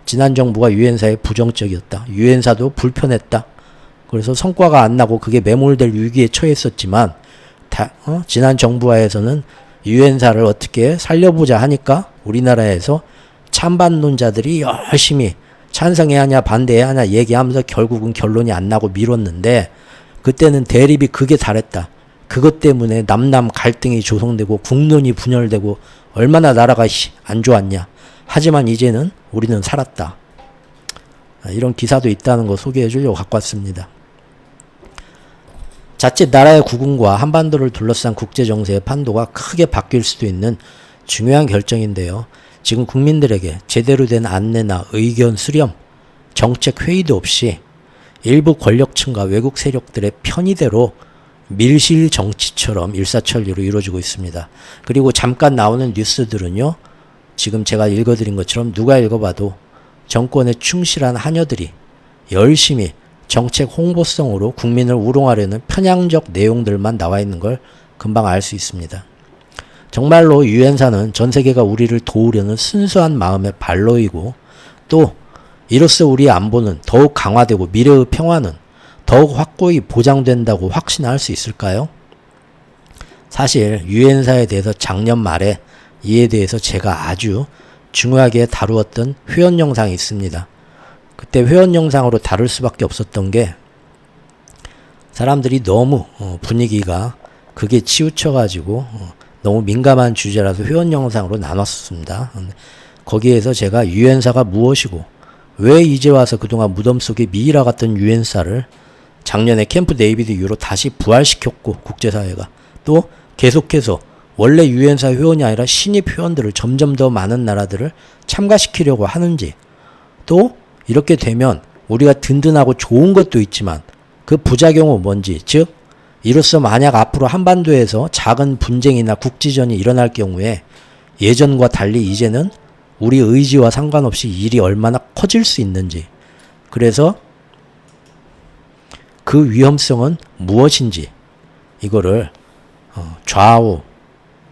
지난 정부가 유엔사에 부정적이었다. 유엔사도 불편했다. 그래서 성과가 안 나고 그게 매몰될 위기에 처했었지만 지난 정부하에서는 유엔사를 어떻게 살려보자 하니까 우리나라에서 찬반론자들이 열심히 찬성해야 하냐 반대해야 하냐 얘기하면서 결국은 결론이 안 나고 미뤘는데, 그때는 대립이 그게 잘했다. 그것 때문에 남남 갈등이 조성되고 국론이 분열되고 얼마나 나라가 안 좋았냐. 하지만 이제는 우리는 살았다. 이런 기사도 있다는 거 소개해 주려고 갖고 왔습니다. 자칫 나라의 국운과 한반도를 둘러싼 국제정세의 판도가 크게 바뀔 수도 있는 중요한 결정인데요. 지금 국민들에게 제대로 된 안내나 의견 수렴, 정책 회의도 없이 일부 권력층과 외국 세력들의 편의대로 밀실 정치처럼 일사천리로 이루어지고 있습니다. 그리고 잠깐 나오는 뉴스들은요, 지금 제가 읽어드린 것처럼 누가 읽어봐도 정권에 충실한 하녀들이 열심히 정책 홍보성으로 국민을 우롱하려는 편향적 내용들만 나와 있는 걸 금방 알 수 있습니다. 정말로 유엔사는 전 세계가 우리를 도우려는 순수한 마음의 발로이고, 또 이로써 우리의 안보는 더욱 강화되고 미래의 평화는 더욱 확고히 보장된다고 확신할 수 있을까요? 사실 유엔사에 대해서 작년 말에 이에 대해서 제가 아주 중요하게 다루었던 회원 영상이 있습니다. 그때 회원 영상으로 다룰 수밖에 없었던 게, 사람들이 너무 분위기가 그게 치우쳐가지고 너무 민감한 주제라서 회원 영상으로 나눴습니다. 거기에서 제가 유엔사가 무엇이고 왜 이제 와서 그동안 무덤 속에 미이라 같던 유엔사를 작년에 캠프 데이비드 이후로 다시 부활시켰고, 국제사회가 또 계속해서 원래 유엔사 회원이 아니라 신입 회원들을 점점 더 많은 나라들을 참가시키려고 하는지, 또 이렇게 되면 우리가 든든하고 좋은 것도 있지만 그 부작용은 뭔지, 즉 이로써 만약 앞으로 한반도에서 작은 분쟁이나 국지전이 일어날 경우에 예전과 달리 이제는 우리 의지와 상관없이 일이 얼마나 커질 수 있는지, 그래서 그 위험성은 무엇인지, 이거를 좌우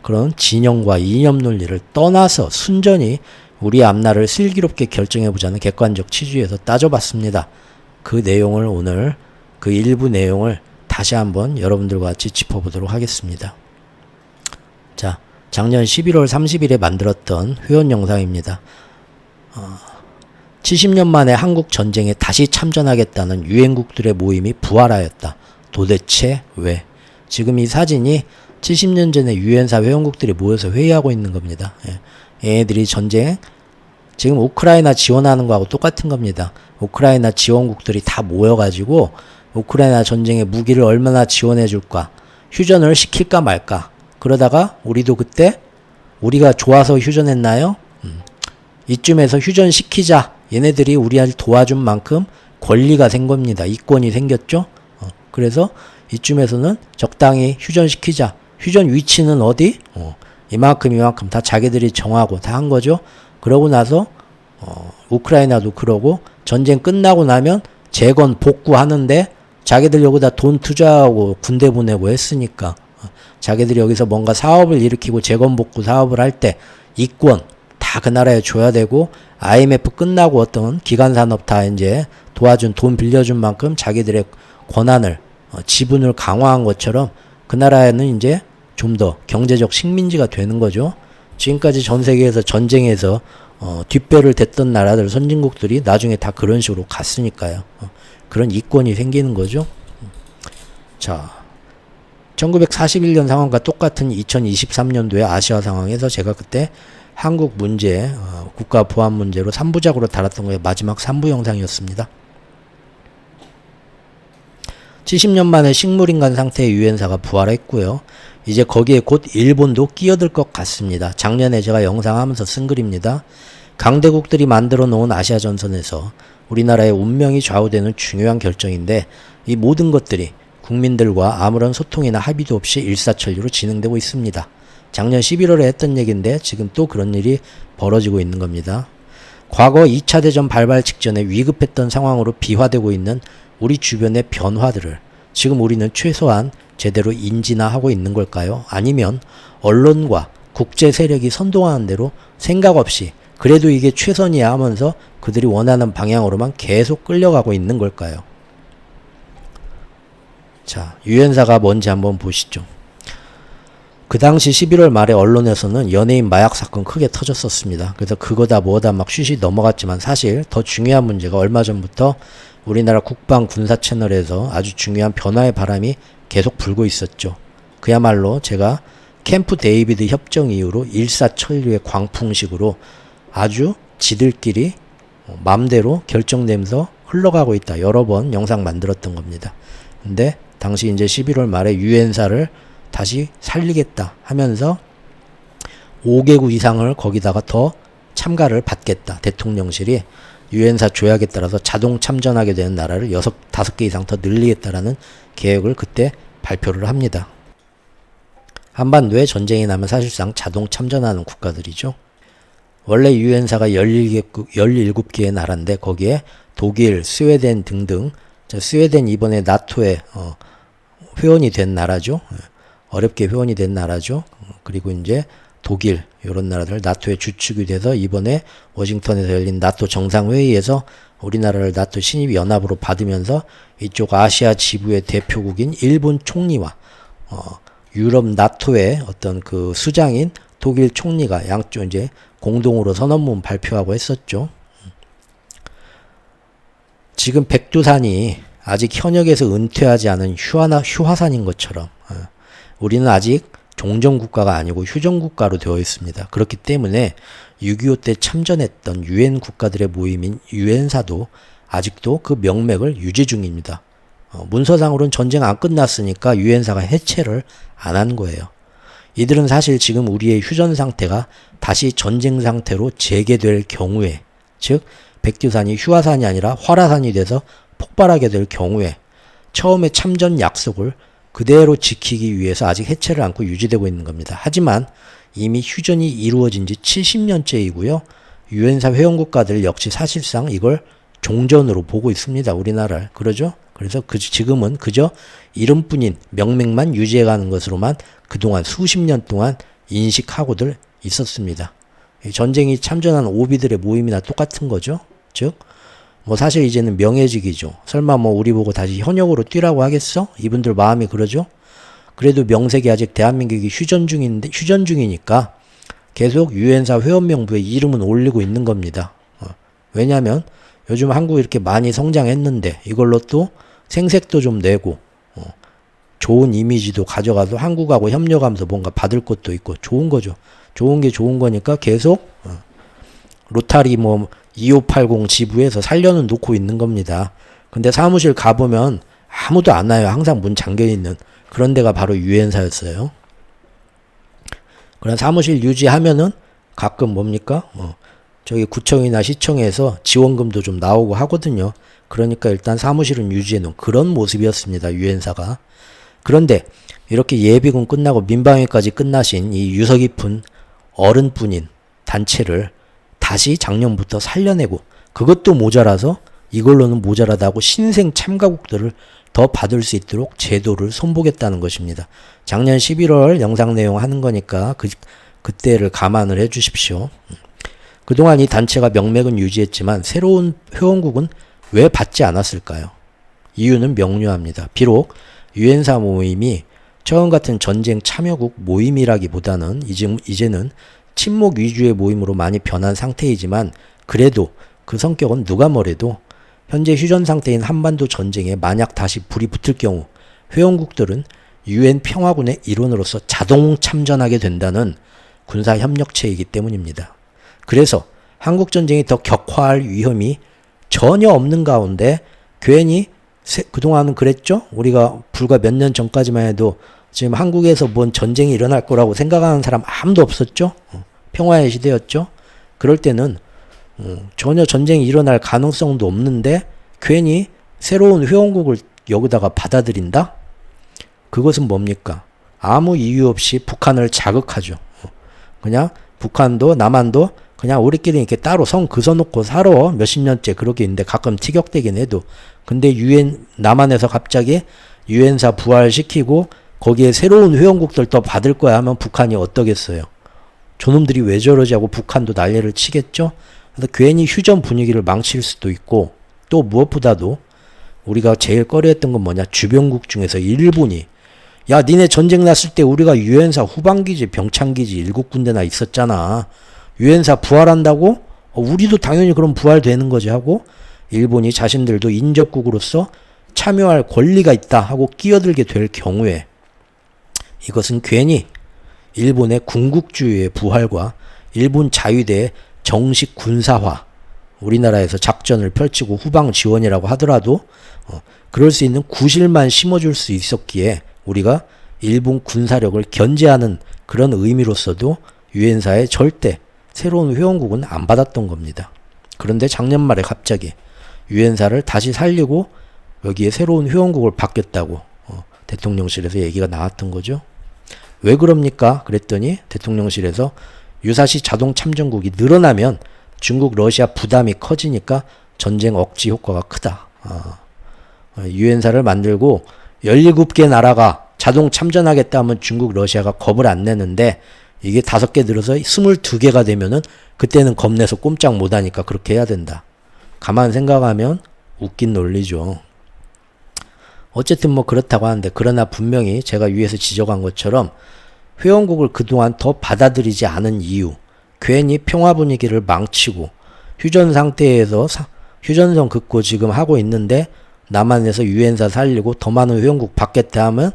그런 진영과 이념 논리를 떠나서 순전히 우리 앞날을 슬기롭게 결정해보자는 객관적 취지에서 따져봤습니다. 그 내용을 오늘 그 일부 내용을 다시 한번 여러분들과 같이 짚어보도록 하겠습니다. 자, 작년 11월 30일에 만들었던 회원 영상입니다. 70년 만에 한국 전쟁에 다시 참전하겠다는 유엔국들의 모임이 부활하였다. 도대체 왜? 지금 이 사진이 70년 전에 유엔사 회원국들이 모여서 회의하고 있는 겁니다. 얘네들이 전쟁, 지금 우크라이나 지원하는 거하고 똑같은 겁니다. 우크라이나 지원국들이 다 모여가지고 우크라이나 전쟁에 무기를 얼마나 지원해 줄까, 휴전을 시킬까 말까. 그러다가 우리도 그때 우리가 좋아서 휴전했나요? 이쯤에서 휴전시키자. 얘네들이 우리를 도와준 만큼 권리가 생 겁니다. 이권이 생겼죠. 그래서 이쯤에서는 적당히 휴전시키자. 휴전 위치는 어디? 이만큼 다 자기들이 정하고 다 한 거죠. 그러고 나서 우크라이나도 그러고, 전쟁 끝나고 나면 재건 복구하는데 자기들 여기다 돈 투자하고 군대 보내고 했으니까 자기들이 여기서 뭔가 사업을 일으키고 재건 복구 사업을 할 때 이권 다 그 나라에 줘야 되고, IMF 끝나고 어떤 기간산업 다 이제 도와준, 돈 빌려준 만큼 자기들의 권한을 지분을 강화한 것처럼 그 나라에는 이제 좀 더 경제적 식민지가 되는 거죠. 지금까지 전 세계에서 전쟁에서 뒷배를 댔던 나라들, 선진국들이 나중에 다 그런 식으로 갔으니까요. 그런 이권이 생기는 거죠. 자, 1941년 상황과 똑같은 2023년도의 아시아 상황에서 제가 그때 한국 문제, 국가 보안 문제로 3부작으로 다뤘던 거의 마지막 3부 영상이었습니다. 70년 만에 식물인간 상태의 유엔사가 부활했고요. 이제 거기에 곧 일본도 끼어들 것 같습니다. 작년에 제가 영상하면서 쓴 글입니다. 강대국들이 만들어 놓은 아시아 전선에서 우리나라의 운명이 좌우되는 중요한 결정인데 이 모든 것들이 국민들과 아무런 소통이나 합의도 없이 일사천리로 진행되고 있습니다. 작년 11월에 했던 얘기인데 지금 또 그런 일이 벌어지고 있는 겁니다. 과거 2차 대전 발발 직전에 위급했던 상황으로 비화되고 있는 우리 주변의 변화들을 지금 우리는 최소한 제대로 인지나 하고 있는 걸까요? 아니면 언론과 국제 세력이 선동하는 대로 생각 없이 그래도 이게 최선이야 하면서 그들이 원하는 방향으로만 계속 끌려가고 있는 걸까요? 자, 유엔사가 뭔지 한번 보시죠. 그 당시 11월 말에 언론에서는 연예인 마약 사건 크게 터졌었습니다. 그래서 그거다 뭐다 막 쉬쉬 넘어갔지만 사실 더 중요한 문제가 얼마 전부터 우리나라 국방 군사 채널에서 아주 중요한 변화의 바람이 계속 불고 있었죠. 그야말로 제가 캠프 데이비드 협정 이후로 일사천리의 광풍식으로 아주 지들끼리 맘대로 결정되면서 흘러가고 있다. 여러 번 영상 만들었던 겁니다. 근데 당시 이제 11월 말에 유엔사를 다시 살리겠다 하면서 5개국 이상을 거기다가 더 참가를 받겠다. 대통령실이 유엔사 조약에 따라서 자동 참전하게 되는 나라를 5개 이상 더 늘리겠다라는 계획을 그때 발표를 합니다. 한반도에 전쟁이 나면 사실상 자동 참전하는 국가들이죠. 원래 유엔사가 17개의 나라인데 거기에 독일, 스웨덴 등등, 스웨덴 이번에 나토에 회원이 된 나라죠. 어렵게 회원이 된 나라죠. 그리고 이제 독일 이런 나라들 나토에 주축이 돼서 이번에 워싱턴에서 열린 나토 정상회의에서 우리나라를 나토 신입 연합으로 받으면서 이쪽 아시아 지부의 대표국인 일본 총리와 유럽 나토의 어떤 그 수장인 독일 총리가 양쪽 이제 공동으로 선언문 발표하고 했었죠. 지금 백두산이 아직 현역에서 은퇴하지 않은 휴화산인 것처럼 우리는 아직 종전국가가 아니고 휴전국가로 되어 있습니다. 그렇기 때문에 6.25 때 참전했던 유엔 국가들의 모임인 유엔사도 아직도 그 명맥을 유지 중입니다. 문서상으로는 전쟁 안 끝났으니까 유엔사가 해체를 안 한 거예요. 이들은 사실 지금 우리의 휴전 상태가 다시 전쟁 상태로 재개될 경우에, 즉 백두산이 휴화산이 아니라 활화산이 돼서 폭발하게 될 경우에 처음에 참전 약속을 그대로 지키기 위해서 아직 해체를 않고 유지되고 있는 겁니다. 하지만 이미 휴전이 이루어진 지 70년째이고요. 유엔사 회원국가들 역시 사실상 이걸 종전으로 보고 있습니다. 우리나라를. 그러죠? 그래서 지금은 그저 이름뿐인 명맥만 유지해가는 것으로만 그동안 수십 년 동안 인식하고들 있었습니다. 전쟁이 참전한 오비들의 모임이나 똑같은 거죠. 즉 뭐 사실 이제는 명예직이죠. 설마 뭐 우리 보고 다시 현역으로 뛰라고 하겠어? 이분들 마음이 그러죠. 그래도 명색이 아직 대한민국이 휴전 중이니까 계속 유엔사 회원명부에 이름은 올리고 있는 겁니다. 왜냐하면 요즘 한국이 이렇게 많이 성장했는데 이걸로 또 생색도 좀 내고 좋은 이미지도 가져가서 한국하고 협력하면서 뭔가 받을 것도 있고 좋은 거죠. 좋은 게 좋은 거니까 계속 로타리 뭐 2580 지부에서 살려는 놓고 있는 겁니다. 근데 사무실 가보면 아무도 안 와요. 항상 문 잠겨있는 그런 데가 바로 유엔사였어요. 그런 사무실 유지하면은 가끔 뭡니까? 저기 구청이나 시청에서 지원금도 좀 나오고 하거든요. 그러니까 일단 사무실은 유지해놓은 그런 모습이었습니다. 유엔사가. 그런데 이렇게 예비군 끝나고 민방위까지 끝나신 이 유서 깊은 어른뿐인 단체를 다시 작년부터 살려내고 그것도 모자라서 이걸로는 모자라다고 신생 참가국들을 더 받을 수 있도록 제도를 손보겠다는 것입니다. 작년 11월 영상 내용 하는 거니까 그때를 감안을 해 주십시오. 그동안 이 단체가 명맥은 유지했지만 새로운 회원국은 왜 받지 않았을까요? 이유는 명료합니다. 비록 유엔사 모임이 처음 같은 전쟁 참여국 모임이라기보다는 이제는 친목 위주의 모임으로 많이 변한 상태이지만 그래도 그 성격은 누가 뭐래도 현재 휴전 상태인 한반도 전쟁에 만약 다시 불이 붙을 경우 회원국들은 유엔 평화군의 일원으로서 자동 참전하게 된다는 군사협력체이기 때문입니다. 그래서 한국전쟁이 더 격화할 위험이 전혀 없는 가운데 괜히 그동안은 그랬죠? 우리가 불과 몇 년 전까지만 해도 지금 한국에서 뭔 전쟁이 일어날 거라고 생각하는 사람 아무도 없었죠? 평화의 시대였죠? 그럴 때는 전혀 전쟁이 일어날 가능성도 없는데 괜히 새로운 회원국을 여기다가 받아들인다? 그것은 뭡니까? 아무 이유 없이 북한을 자극하죠. 그냥 북한도 남한도 그냥 우리끼리 이렇게 따로 성 그서놓고 살아. 몇십 년째 그렇게 있는데 가끔 티격되긴 해도. 근데 남한에서 갑자기 유엔사 부활시키고 거기에 새로운 회원국들 더 받을 거야 하면 북한이 어떠겠어요? 저놈들이 왜 저러지 하고 북한도 난리를 치겠죠? 그래서 괜히 휴전 분위기를 망칠 수도 있고 또 무엇보다도 우리가 제일 꺼려했던 건 뭐냐? 주변국 중에서 일본이 야 니네 전쟁 났을 때 우리가 유엔사 후방기지 병창기지 7군데나 있었잖아. 유엔사 부활한다고? 우리도 당연히 그럼 부활되는 거지 하고 일본이 자신들도 인접국으로서 참여할 권리가 있다 하고 끼어들게 될 경우에 이것은 괜히 일본의 군국주의의 부활과 일본 자위대의 정식 군사화, 우리나라에서 작전을 펼치고 후방 지원이라고 하더라도 그럴 수 있는 구실만 심어줄 수 있었기에 우리가 일본 군사력을 견제하는 그런 의미로서도 유엔사에 절대 새로운 회원국은 안 받았던 겁니다. 그런데 작년 말에 갑자기 유엔사를 다시 살리고 여기에 새로운 회원국을 받겠다고 대통령실에서 얘기가 나왔던 거죠. 왜 그럽니까? 그랬더니 대통령실에서 유사시 자동 참전국이 늘어나면 중국, 러시아 부담이 커지니까 전쟁 억지 효과가 크다. 유엔사를 만들고 17개 나라가 자동 참전하겠다 하면 중국, 러시아가 겁을 안 내는데 이게 5개 늘어서 22개가 되면은 그때는 겁내서 꼼짝 못하니까 그렇게 해야 된다. 가만 생각하면 웃긴 논리죠. 어쨌든 뭐 그렇다고 하는데 그러나 분명히 제가 위에서 지적한 것처럼 회원국을 그동안 더 받아들이지 않은 이유, 괜히 평화 분위기를 망치고 휴전 상태에서 휴전선 긋고 지금 하고 있는데 남한에서 유엔사 살리고 더 많은 회원국 받겠다 하면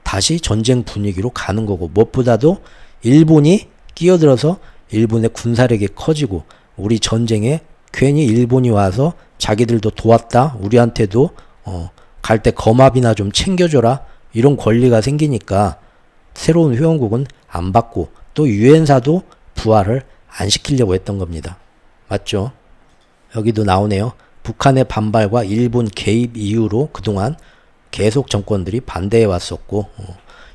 다시 전쟁 분위기로 가는 거고 무엇보다도 일본이 끼어들어서 일본의 군사력이 커지고 우리 전쟁에 괜히 일본이 와서 자기들도 도왔다 우리한테도 갈 때 거마비나 좀 챙겨줘라 이런 권리가 생기니까 새로운 회원국은 안 받고 또 유엔사도 부활을 안 시키려고 했던 겁니다. 맞죠? 여기도 나오네요. 북한의 반발과 일본 개입 이유로 그동안 계속 정권들이 반대해 왔었고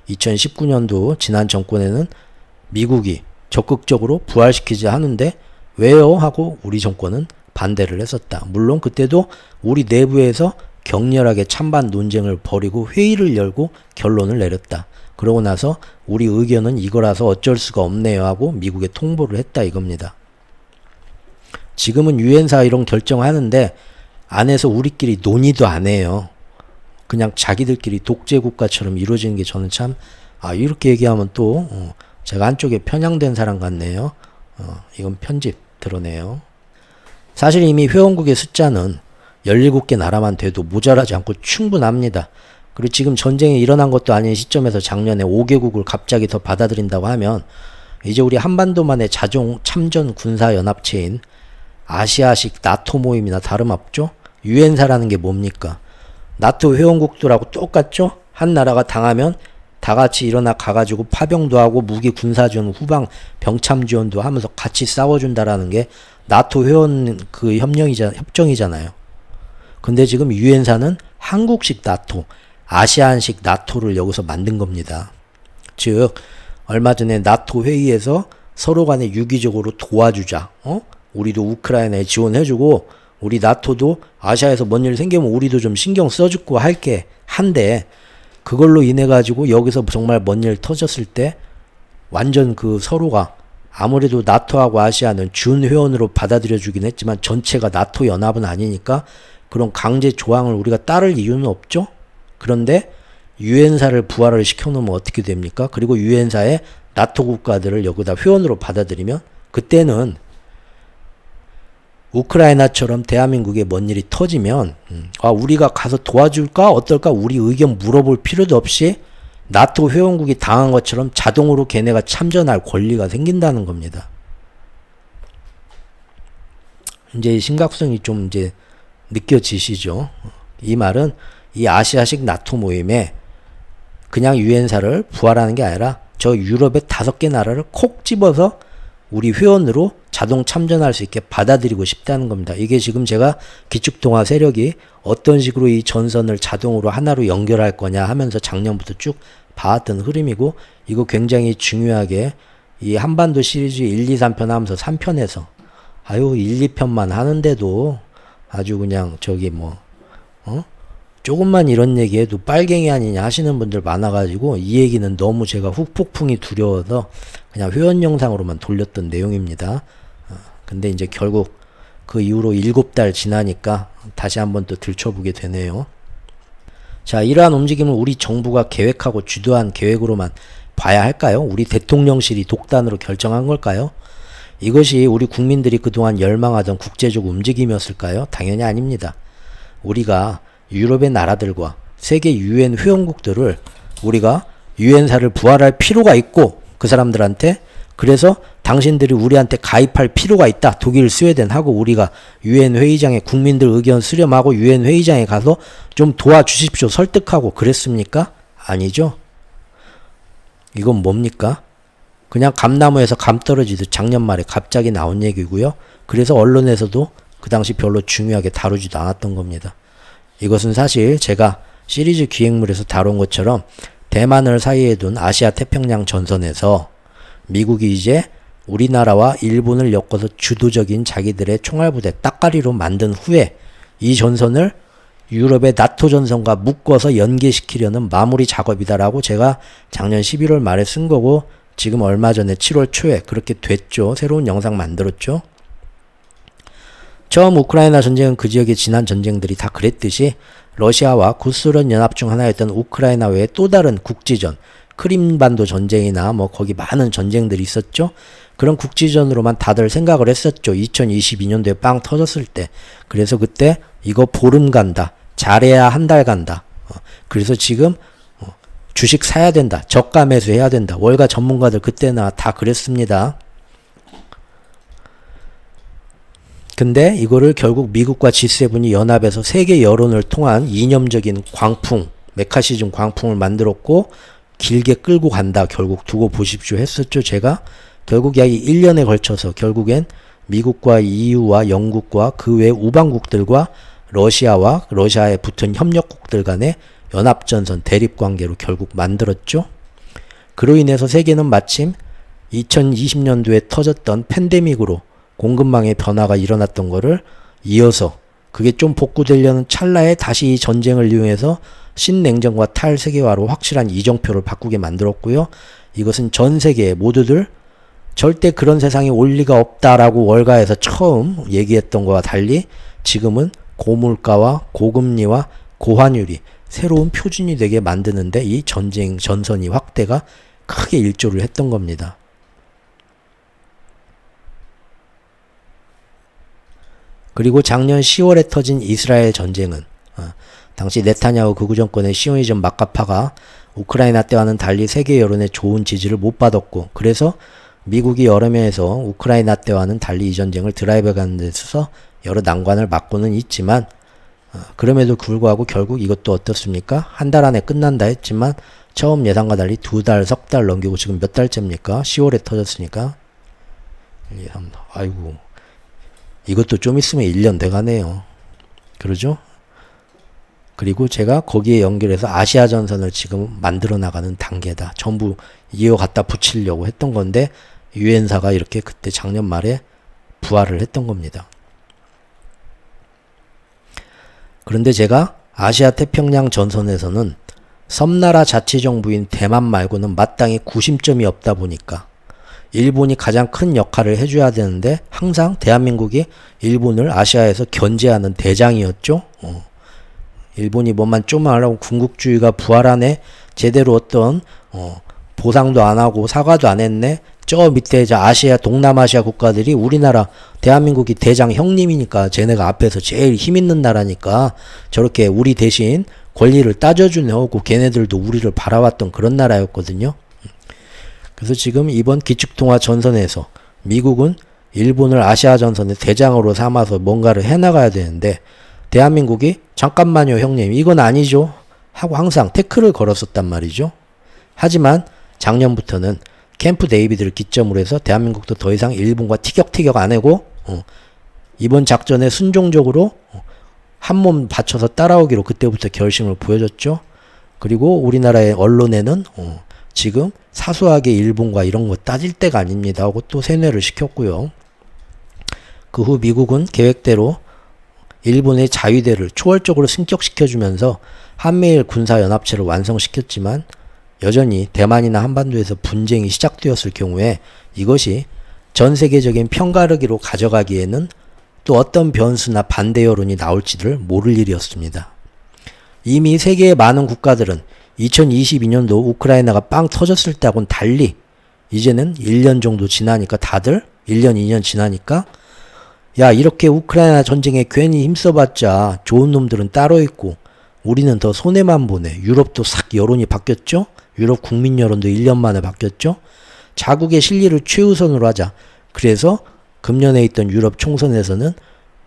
2019년도 지난 정권에는 미국이 적극적으로 부활시키자 하는데 왜요? 하고 우리 정권은 반대를 했었다. 물론 그때도 우리 내부에서 격렬하게 찬반 논쟁을 벌이고 회의를 열고 결론을 내렸다. 그러고 나서 우리 의견은 이거라서 어쩔 수가 없네요 하고 미국에 통보를 했다 이겁니다. 지금은 유엔사 이런 결정하는데 안에서 우리끼리 논의도 안 해요. 그냥 자기들끼리 독재국가처럼 이루어지는 게 저는 참 이렇게 얘기하면 또 제가 한쪽에 편향된 사람 같네요. 이건 편집 드러내요. 사실 이미 회원국의 숫자는 17개 나라만 돼도 모자라지 않고 충분합니다. 그리고 지금 전쟁이 일어난 것도 아닌 시점에서 작년에 5개국을 갑자기 더 받아들인다고 하면 이제 우리 한반도만의 자동 참전 군사연합체인 아시아식 나토 모임이나 다름없죠? 유엔사라는 게 뭡니까? 나토 회원국들하고 똑같죠? 한 나라가 당하면 다 같이 일어나 가가지고 파병도 하고 무기 군사 지원, 후방 병참 지원도 하면서 같이 싸워준다라는 게 나토 회원 그 협정이잖아요. 근데 지금 유엔사는 한국식 나토, 아시안식 나토를 여기서 만든 겁니다. 즉 얼마 전에 나토 회의에서 서로 간에 유기적으로 도와주자. 우리도 우크라이나에 지원해주고 우리 나토도 아시아에서 뭔 일 생기면 우리도 좀 신경 써주고 할게 한데 그걸로 인해 가지고 여기서 정말 뭔 일 터졌을 때 완전 그 서로가 아무래도 나토하고 아시아는 준회원으로 받아들여주긴 했지만 전체가 나토 연합은 아니니까 그런 강제 조항을 우리가 따를 이유는 없죠. 그런데 유엔사를 부활을 시켜놓으면 어떻게 됩니까? 그리고 유엔사의 나토 국가들을 여기다 회원으로 받아들이면 그때는 우크라이나처럼 대한민국에 뭔 일이 터지면 우리가 가서 도와줄까? 어떨까? 우리 의견 물어볼 필요도 없이 나토 회원국이 당한 것처럼 자동으로 걔네가 참전할 권리가 생긴다는 겁니다. 이제 심각성이 좀 이제 느껴지시죠? 이 말은 이 아시아식 나토 모임에 그냥 유엔사를 부활하는 게 아니라 저 유럽의 5개 나라를 콕 집어서 우리 회원으로 자동 참전할 수 있게 받아들이고 싶다는 겁니다. 이게 지금 제가 기축통화 세력이 어떤 식으로 이 전선을 자동으로 하나로 연결할 거냐 하면서 작년부터 쭉 봐왔던 흐름이고, 이거 굉장히 중요하게 이 한반도 시리즈 1, 2, 3편 하면서 3편에서 1, 2편만 하는데도 아주 그냥 저기 조금만 이런 얘기해도 빨갱이 아니냐 하시는 분들 많아가지고 이 얘기는 너무 제가 후폭풍이 두려워서 그냥 회원 영상으로만 돌렸던 내용입니다. 근데 이제 결국 그 이후로 7달 지나니까 다시 한번 또 들춰보게 되네요. 자, 이러한 움직임을 우리 정부가 계획하고 주도한 계획으로만 봐야 할까요? 우리 대통령실이 독단으로 결정한 걸까요? 이것이 우리 국민들이 그동안 열망하던 국제적 움직임이었을까요? 당연히 아닙니다. 우리가 유럽의 나라들과 세계 유엔 회원국들을 우리가 유엔사를 부활할 필요가 있고, 그 사람들한테 그래서 당신들이 우리한테 가입할 필요가 있다. 독일, 스웨덴 하고 우리가 유엔 회의장에 국민들 의견 수렴하고 유엔 회의장에 가서 좀 도와주십시오. 설득하고 그랬습니까? 아니죠. 이건 뭡니까? 그냥 감나무에서 감 떨어지듯 작년 말에 갑자기 나온 얘기고요. 그래서 언론에서도 그 당시 별로 중요하게 다루지도 않았던 겁니다. 이것은 사실 제가 시리즈 기획물에서 다룬 것처럼 대만을 사이에 둔 아시아 태평양 전선에서 미국이 이제 우리나라와 일본을 엮어서 주도적인 자기들의 총알부대 따까리로 만든 후에 이 전선을 유럽의 나토 전선과 묶어서 연계시키려는 마무리 작업이다라고 제가 작년 11월 말에 쓴 거고, 지금 얼마 전에 7월 초에 그렇게 됐죠. 새로운 영상 만들었죠. 처음 우크라이나 전쟁은 그 지역의 지난 전쟁들이 다 그랬듯이 러시아와 구소련 연합 중 하나였던 우크라이나 외에 또 다른 국지전, 크림반도 전쟁이나 거기 많은 전쟁들이 있었죠. 그런 국지전으로만 다들 생각을 했었죠. 2022년도에 빵 터졌을 때. 그래서 그때 이거 보름 간다. 잘해야 한 달 간다. 그래서 지금 주식 사야 된다. 저가 매수해야 된다. 월가 전문가들 그때나 다 그랬습니다. 근데 이거를 결국 미국과 G7이 연합해서 세계 여론을 통한 이념적인 광풍, 메카시즘 광풍을 만들었고 길게 끌고 간다. 결국 두고 보십시오 했었죠. 제가 결국 약 1년에 걸쳐서 결국엔 미국과 EU와 영국과 그 외 우방국들과 러시아와 러시아에 붙은 협력국들 간의 연합전선 대립관계로 결국 만들었죠. 그로 인해서 세계는 마침 2020년도에 터졌던 팬데믹으로 공급망의 변화가 일어났던 거를 이어서 그게 좀 복구되려는 찰나에 다시 이 전쟁을 이용해서 신냉전과 탈세계화로 확실한 이정표를 바꾸게 만들었고요. 이것은 전 세계 모두들 절대 그런 세상이 올 리가 없다라고 월가에서 처음 얘기했던 것과 달리 지금은 고물가와 고금리와 고환율이 새로운 표준이 되게 만드는데 이 전쟁 전선이 확대가 크게 일조를 했던 겁니다. 그리고 작년 10월에 터진 이스라엘 전쟁은 당시 네타냐후 극우 정권의 시오니즘 마카파가 우크라이나 때와는 달리 세계 여론의 좋은 지지를 못 받았고, 그래서 미국이 여러 면에서 우크라이나 때와는 달리 이 전쟁을 드라이브하는 데 있어서 여러 난관을 맞고는 있지만, 그럼에도 불구하고 결국 이것도 어떻습니까? 한 달 안에 끝난다 했지만 처음 예상과 달리 2달, 석 달 넘기고 지금 몇 달째입니까? 10월에 터졌으니까. 아이고, 이것도 좀 있으면 1년 돼가네요. 그러죠? 그리고 제가 거기에 연결해서 아시아 전선을 지금 만들어 나가는 단계다. 전부 이어 갖다 붙이려고 했던 건데 유엔사가 이렇게 그때 작년 말에 부활을 했던 겁니다. 그런데 제가 아시아 태평양 전선에서는 섬나라 자치정부인 대만 말고는 마땅히 구심점이 없다 보니까 일본이 가장 큰 역할을 해줘야 되는데 항상 대한민국이 일본을 아시아에서 견제하는 대장이었죠. 일본이 뭐만 좀 하려고 군국주의가 부활하네, 제대로 어떤 보상도 안 하고 사과도 안 했네. 저 밑에 아시아 동남아시아 국가들이 우리나라 대한민국이 대장 형님이니까 쟤네가 앞에서 제일 힘있는 나라니까 저렇게 우리 대신 권리를 따져주려고 걔네들도 우리를 바라왔던 그런 나라였거든요. 그래서 지금 이번 기축통화 전선에서 미국은 일본을 아시아 전선의 대장으로 삼아서 뭔가를 해나가야 되는데 대한민국이 잠깐만요 형님 이건 아니죠 하고 항상 태클을 걸었었단 말이죠. 하지만 작년부터는 캠프 데이비드를 기점으로 해서 대한민국도 더 이상 일본과 티격태격 안 하고 이번 작전에 순종적으로 한 몸 받쳐서 따라오기로 그때부터 결심을 보여줬죠. 그리고 우리나라의 언론에는 지금 사소하게 일본과 이런 거 따질 때가 아닙니다 하고 또 세뇌를 시켰고요. 그 후 미국은 계획대로 일본의 자위대를 초월적으로 승격시켜주면서 한미일 군사연합체를 완성시켰지만 여전히 대만이나 한반도에서 분쟁이 시작되었을 경우에 이것이 전 세계적인 편가르기로 가져가기에는 또 어떤 변수나 반대 여론이 나올지를 모를 일이었습니다. 이미 세계의 많은 국가들은 2022년도 우크라이나가 빵 터졌을 때하고는 달리 이제는 1년 정도 지나니까 다들 1년 2년 지나니까 야 이렇게 우크라이나 전쟁에 괜히 힘써봤자 좋은 놈들은 따로 있고 우리는 더 손해만 보네. 유럽도 싹 여론이 바뀌었죠. 유럽 국민 여론도 1년 만에 바뀌었죠. 자국의 실리를 최우선으로 하자. 그래서 금년에 있던 유럽 총선에서는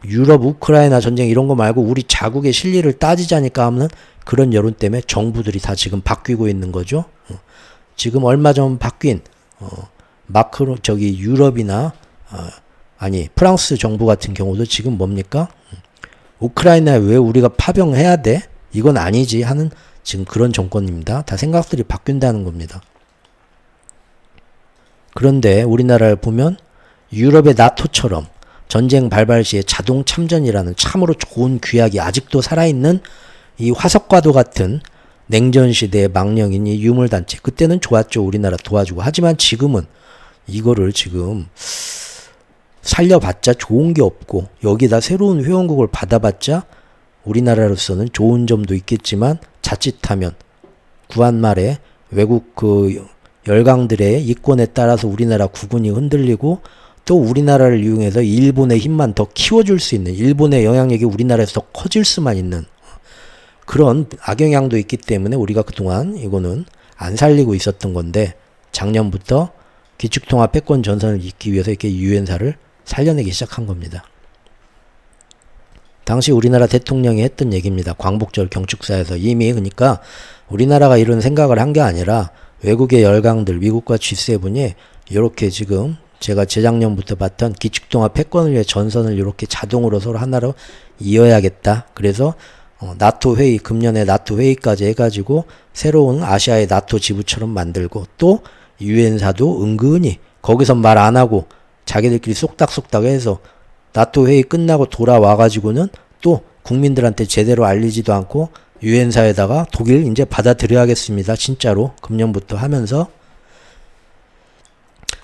유럽 우크라이나 전쟁 이런 거 말고 우리 자국의 실리를 따지자니까 하면 그런 여론 때문에 정부들이 다 지금 바뀌고 있는 거죠. 지금 얼마 전 바뀐 마크로 저기 유럽이나 아니 프랑스 정부 같은 경우도 지금 뭡니까? 우크라이나에 왜 우리가 파병해야 돼? 이건 아니지 하는 지금 그런 정권입니다. 다 생각들이 바뀐다는 겁니다. 그런데 우리나라를 보면 유럽의 나토처럼 전쟁 발발 시에 자동 참전이라는 참으로 좋은 규약이 아직도 살아있는 이 화석과도 같은 냉전 시대의 망령인 이 유물단체. 그때는 좋았죠. 우리나라 도와주고. 하지만 지금은 이거를 지금 살려봤자 좋은 게 없고 여기다 새로운 회원국을 받아봤자 우리나라로서는 좋은 점도 있겠지만 자칫하면 구한말에 외국 그 열강들의 이권에 따라서 우리나라 국운이 흔들리고 또 우리나라를 이용해서 일본의 힘만 더 키워줄 수 있는 일본의 영향력이 우리나라에서 더 커질 수만 있는 그런 악영향도 있기 때문에 우리가 그동안 이거는 안 살리고 있었던 건데 작년부터 기축통화 패권 전선을 잇기 위해서 이렇게 유엔사를 살려내기 시작한 겁니다. 당시 우리나라 대통령이 했던 얘기입니다. 광복절 경축사에서 이미 그러니까 우리나라가 이런 생각을 한 게 아니라 외국의 열강들 미국과 G7이 이렇게 지금 제가 재작년부터 봤던 기축통화 패권을 위해 전선을 이렇게 자동으로 서로 하나로 이어야겠다. 그래서 나토 회의 금년에 나토 회의까지 해가지고 새로운 아시아의 나토 지부처럼 만들고 또 유엔사도 은근히 거기서 말 안 하고 자기들끼리 쏙닥쏙닥 해서 나토 회의 끝나고 돌아와가지고는 또 국민들한테 제대로 알리지도 않고 유엔사에다가 독일 이제 받아들여야겠습니다. 진짜로 금년부터 하면서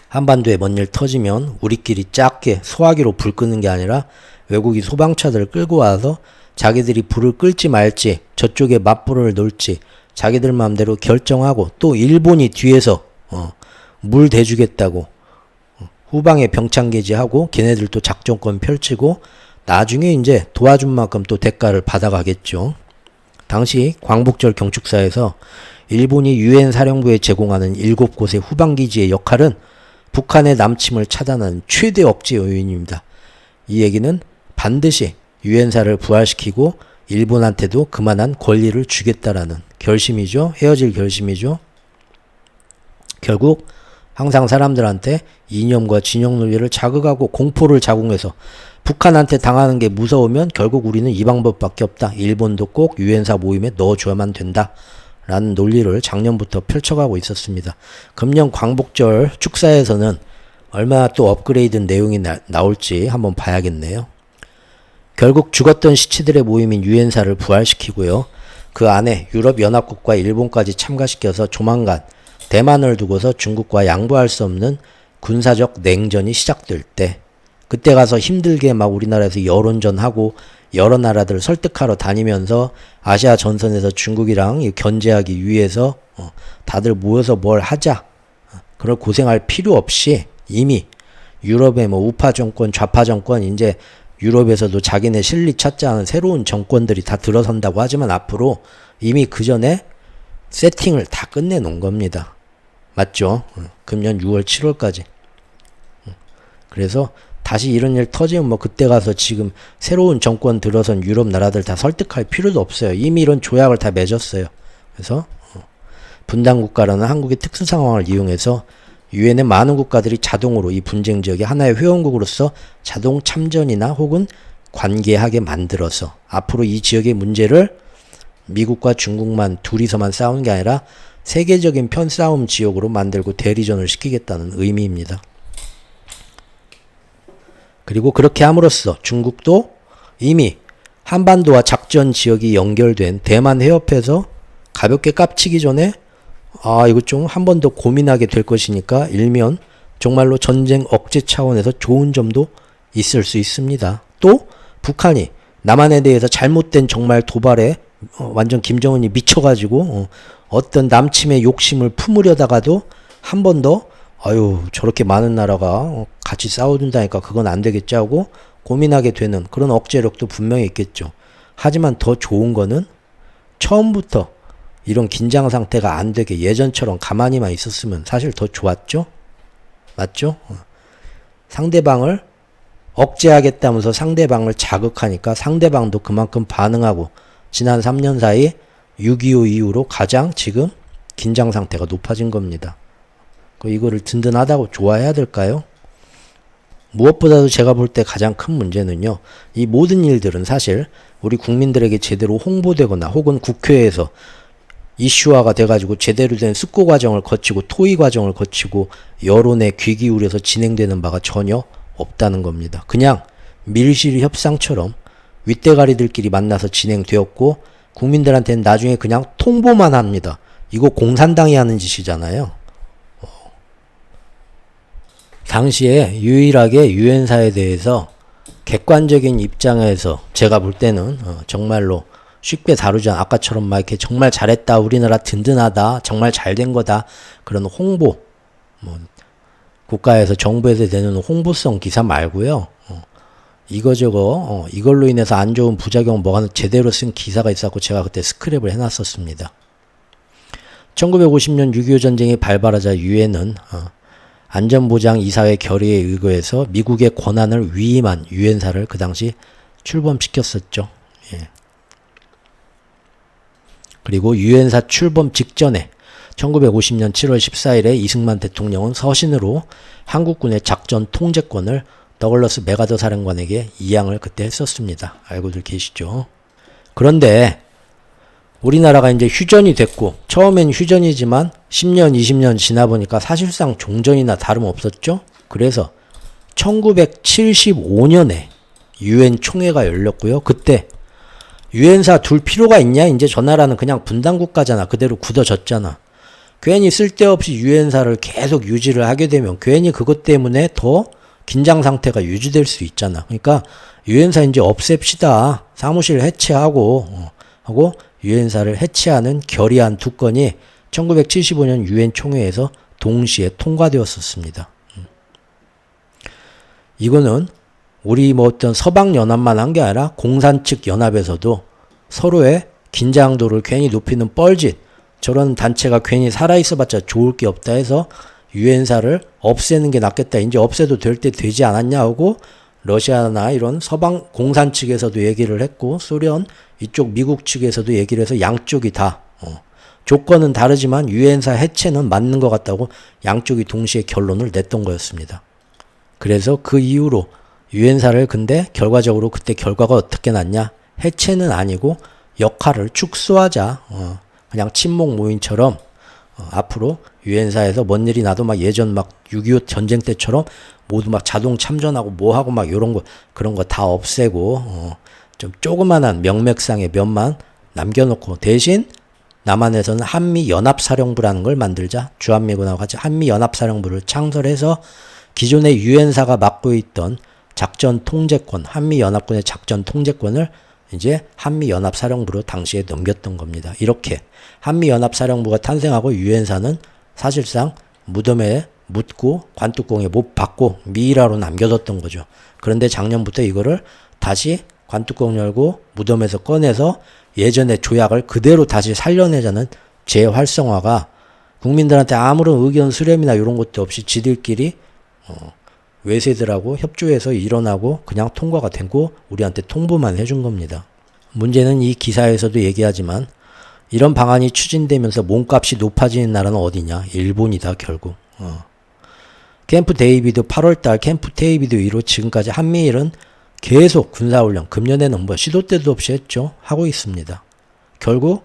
한반도에 뭔 일 터지면 우리끼리 작게 소화기로 불 끄는 게 아니라 외국이 소방차들을 끌고 와서 자기들이 불을 끌지 말지 저쪽에 맞불을 놓을지 자기들 마음대로 결정하고 또 일본이 뒤에서 물 대주겠다고 후방에 병창 게지하고 걔네들도 작전권 펼치고 나중에 이제 도와준 만큼 또 대가를 받아가겠죠. 당시 광복절 경축사에서 일본이 유엔 사령부에 제공하는 7곳의 후방기지의 역할은 북한의 남침을 차단하는 최대 억제 요인입니다. 이 얘기는 반드시 유엔사를 부활시키고 일본한테도 그만한 권리를 주겠다라는 결심이죠. 헤어질 결심이죠. 결국 항상 사람들한테 이념과 진영 논리를 자극하고 공포를 자궁해서 북한한테 당하는 게 무서우면 결국 우리는 이 방법밖에 없다. 일본도 꼭 유엔사 모임에 넣어줘야만 된다. 라는 논리를 작년부터 펼쳐가고 있었습니다. 금년 광복절 축사에서는 얼마나 또 업그레이드 내용이 나올지 한번 봐야겠네요. 결국 죽었던 시체들의 모임인 유엔사를 부활시키고요. 그 안에 유럽연합국과 일본까지 참가시켜서 조만간 대만을 두고서 중국과 양보할 수 없는 군사적 냉전이 시작될 때 그때 가서 힘들게 막 우리나라에서 여론전하고 여러 나라들 설득하러 다니면서 아시아 전선에서 중국이랑 견제하기 위해서 다들 모여서 뭘 하자. 그럴 고생할 필요 없이 이미 유럽의 뭐 우파 정권, 좌파 정권 이제 유럽에서도 자기네 실리 찾자 하는 새로운 정권들이 다 들어선다고 하지만 앞으로 이미 그 전에 세팅을 다 끝내놓은 겁니다. 맞죠? 금년 6월, 7월까지. 그래서 다시 이런 일 터지면 뭐 그때 가서 지금 새로운 정권 들어선 유럽 나라들 다 설득할 필요도 없어요. 이미 이런 조약을 다 맺었어요. 그래서 분단 국가라는 한국의 특수 상황을 이용해서 유엔의 많은 국가들이 자동으로 이 분쟁 지역에 하나의 회원국으로서 자동 참전이나 혹은 관계하게 만들어서 앞으로 이 지역의 문제를 미국과 중국만 둘이서만 싸우는 게 아니라 세계적인 편싸움 지역으로 만들고 대리전을 시키겠다는 의미입니다. 그리고 그렇게 함으로써 중국도 이미 한반도와 작전 지역이 연결된 대만 해협에서 가볍게 깝치기 전에 이거 좀 한 번 더 고민하게 될 것이니까 일면 정말로 전쟁 억제 차원에서 좋은 점도 있을 수 있습니다. 또 북한이 남한에 대해서 잘못된 정말 도발에 완전 김정은이 미쳐가지고 어떤 남침의 욕심을 품으려다가도 한 번 더 저렇게 많은 나라가 같이 싸워준다니까 그건 안 되겠지 하고 고민하게 되는 그런 억제력도 분명히 있겠죠. 하지만 더 좋은 거는 처음부터 이런 긴장 상태가 안 되게 예전처럼 가만히만 있었으면 사실 더 좋았죠? 맞죠? 상대방을 억제하겠다면서 상대방을 자극하니까 상대방도 그만큼 반응하고 지난 3년 사이 6.25 이후로 가장 지금 긴장 상태가 높아진 겁니다. 이거를 든든하다고 좋아해야 될까요? 무엇보다도 제가 볼 때 가장 큰 문제는요. 이 모든 일들은 사실 우리 국민들에게 제대로 홍보되거나 혹은 국회에서 이슈화가 돼가지고 제대로 된 숙고 과정을 거치고 토의 과정을 거치고 여론에 귀 기울여서 진행되는 바가 전혀 없다는 겁니다. 그냥 밀실 협상처럼 윗대가리들끼리 만나서 진행되었고 국민들한테는 나중에 그냥 통보만 합니다. 이거 공산당이 하는 짓이잖아요. 당시에 유일하게 유엔사에 대해서 객관적인 입장에서 제가 볼 때는 정말로 쉽게 다루지 않아 아까처럼 막 이렇게 정말 잘했다 우리나라 든든하다 정말 잘된 거다 그런 홍보 국가에서 정부에서 내는 홍보성 기사 말고요 이거저거 이걸로 인해서 안 좋은 부작용 뭐가 제대로 쓴 기사가 있었고 제가 그때 스크랩을 해놨었습니다. 1950년 6.25 전쟁이 발발하자 유엔은 안전보장이사회 결의에 의거해서 미국의 권한을 위임한 유엔사를 그 당시 출범시켰었죠. 예. 그리고 유엔사 출범 직전에 1950년 7월 14일에 이승만 대통령은 서신으로 한국군의 작전 통제권을 더글러스 메가더 사령관에게 이양을 그때 했었습니다. 알고들 계시죠? 그런데 우리나라가 이제 휴전이 됐고 처음엔 휴전이지만 10년 20년 지나보니까 사실상 종전이나 다름없었죠. 그래서 1975년에 유엔 총회가 열렸고요. 그때 유엔사 둘 필요가 있냐? 이제 저 나라는 그냥 분단국가잖아. 그대로 굳어졌잖아. 괜히 쓸데없이 유엔사를 계속 유지를 하게 되면 괜히 그것 때문에 더 긴장 상태가 유지될 수 있잖아. 그러니까 유엔사 이제 없앱시다. 사무실 해체하고 하고 유엔사를 해체하는 결의안 두 건이 1975년 유엔 총회에서 동시에 통과되었었습니다. 이거는 우리 뭐 어떤 서방 연합만 한 게 아니라 공산 측 연합에서도 서로의 긴장도를 괜히 높이는 뻘짓 저런 단체가 괜히 살아있어봤자 좋을 게 없다 해서 유엔사를 없애는 게 낫겠다. 이제 없애도 될 때 되지 않았냐 하고 러시아나 이런 서방 공산 측에서도 얘기를 했고 소련 이쪽 미국 측에서도 얘기를 해서 양쪽이 다 조건은 다르지만 유엔사 해체는 맞는 것 같다고 양쪽이 동시에 결론을 냈던 거였습니다. 그래서 그 이후로 유엔사를 근데 결과적으로 그때 결과가 어떻게 났냐? 해체는 아니고 역할을 축소하자. 그냥 친목 모임처럼 앞으로 유엔사에서 뭔 일이 나도 막 예전 막 6.25 전쟁 때처럼 모두 막 자동 참전하고 뭐하고 막 요런 거 그런 거 다 없애고 좀 조그만한 명맥상의 면만 남겨놓고 대신 남한에서는 한미연합사령부라는 걸 만들자. 주한미군하고 같이 한미연합사령부를 창설해서 기존의 유엔사가 맡고 있던 작전 통제권, 한미연합군의 작전 통제권을 이제 한미연합사령부로 당시에 넘겼던 겁니다. 이렇게 한미연합사령부가 탄생하고 유엔사는 사실상 무덤에 묻고 관뚜껑에 못 박고 미이라로 남겨뒀던 거죠. 그런데 작년부터 이거를 다시 관뚜껑 열고 무덤에서 꺼내서 예전의 조약을 그대로 다시 살려내자는 재활성화가 국민들한테 아무런 의견 수렴이나 이런 것도 없이 지들끼리 외세들하고 협조해서 일어나고 그냥 통과가 되고 우리한테 통보만 해준 겁니다. 문제는 이 기사에서도 얘기하지만 이런 방안이 추진되면서 몸값이 높아지는 나라는 어디냐? 일본이다 결국. 캠프 데이비드 8월달 캠프 데이비드 이후로 지금까지 한미일은 계속 군사훈련, 금년에는 시도 때도 없이 했죠. 하고 있습니다. 결국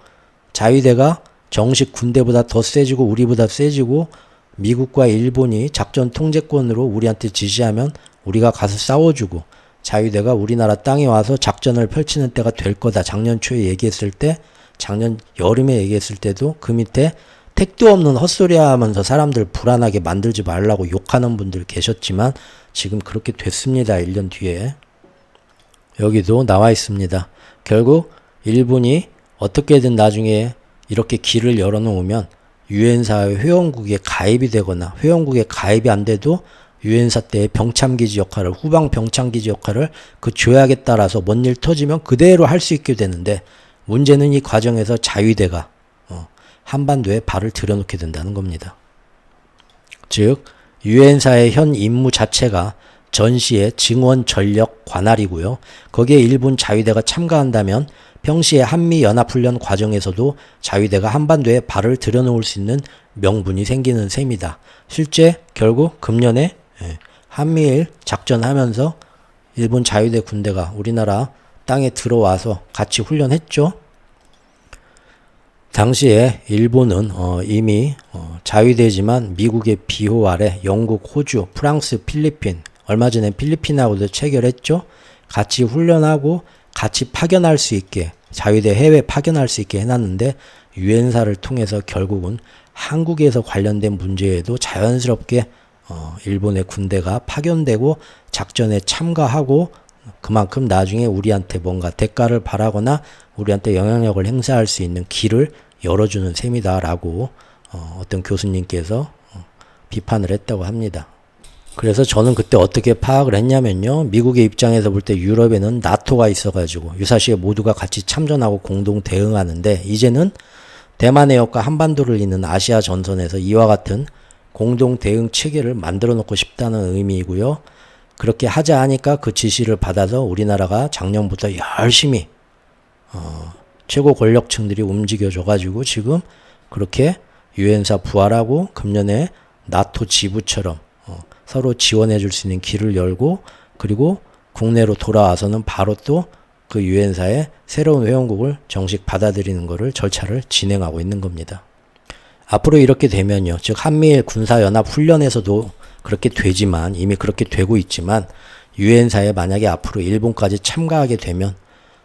자위대가 정식 군대보다 더 세지고 우리보다 세지고 미국과 일본이 작전 통제권으로 우리한테 지시하면 우리가 가서 싸워주고 자위대가 우리나라 땅에 와서 작전을 펼치는 때가 될 거다. 작년 초에 얘기했을 때, 작년 여름에 얘기했을 때도 그 밑에 택도 없는 헛소리 하면서 사람들 불안하게 만들지 말라고 욕하는 분들 계셨지만 지금 그렇게 됐습니다. 1년 뒤에. 여기도 나와 있습니다. 결국 일본이 어떻게든 나중에 이렇게 길을 열어놓으면 유엔사의 회원국에 가입이 되거나 회원국에 가입이 안 돼도 유엔사 때의 병참기지 역할을 후방 병참기지 역할을 그 조약에 따라서 뭔 일 터지면 그대로 할 수 있게 되는데 문제는 이 과정에서 자위대가 한반도에 발을 들여놓게 된다는 겁니다. 즉 유엔사의 현 임무 자체가 전시의 증원 전력 관할이고요. 거기에 일본 자위대가 참가한다면 평시에 한미연합훈련 과정에서도 자위대가 한반도에 발을 들여놓을 수 있는 명분이 생기는 셈이다. 실제 결국 금년에 한미일 작전하면서 일본 자위대 군대가 우리나라 땅에 들어와서 같이 훈련했죠. 당시에 일본은 이미 자위대지만 미국의 비호 아래 영국, 호주, 프랑스, 필리핀, 얼마 전에 필리핀하고도 체결했죠. 같이 훈련하고 같이 파견할 수 있게 자위대 해외 파견할 수 있게 해놨는데 유엔사를 통해서 결국은 한국에서 관련된 문제에도 자연스럽게 일본의 군대가 파견되고 작전에 참가하고 그만큼 나중에 우리한테 뭔가 대가를 바라거나 우리한테 영향력을 행사할 수 있는 길을 열어주는 셈이다라고 어떤 교수님께서 비판을 했다고 합니다. 그래서 저는 그때 어떻게 파악을 했냐면요. 미국의 입장에서 볼 때 유럽에는 나토가 있어가지고 유사시에 모두가 같이 참전하고 공동 대응하는데 이제는 대만 해역과 한반도를 잇는 아시아 전선에서 이와 같은 공동 대응 체계를 만들어 놓고 싶다는 의미이고요. 그렇게 하자 하니까 그 지시를 받아서 우리나라가 작년부터 열심히 최고 권력층들이 움직여줘가지고 지금 그렇게 유엔사 부활하고 금년에 나토 지부처럼 서로 지원해 줄 수 있는 길을 열고 그리고 국내로 돌아와서는 바로 또 그 유엔사의 새로운 회원국을 정식 받아들이는 것을 절차를 진행하고 있는 겁니다. 앞으로 이렇게 되면요. 즉 한미일 군사연합 훈련에서도 그렇게 되지만 이미 그렇게 되고 있지만 유엔사에 만약에 앞으로 일본까지 참가하게 되면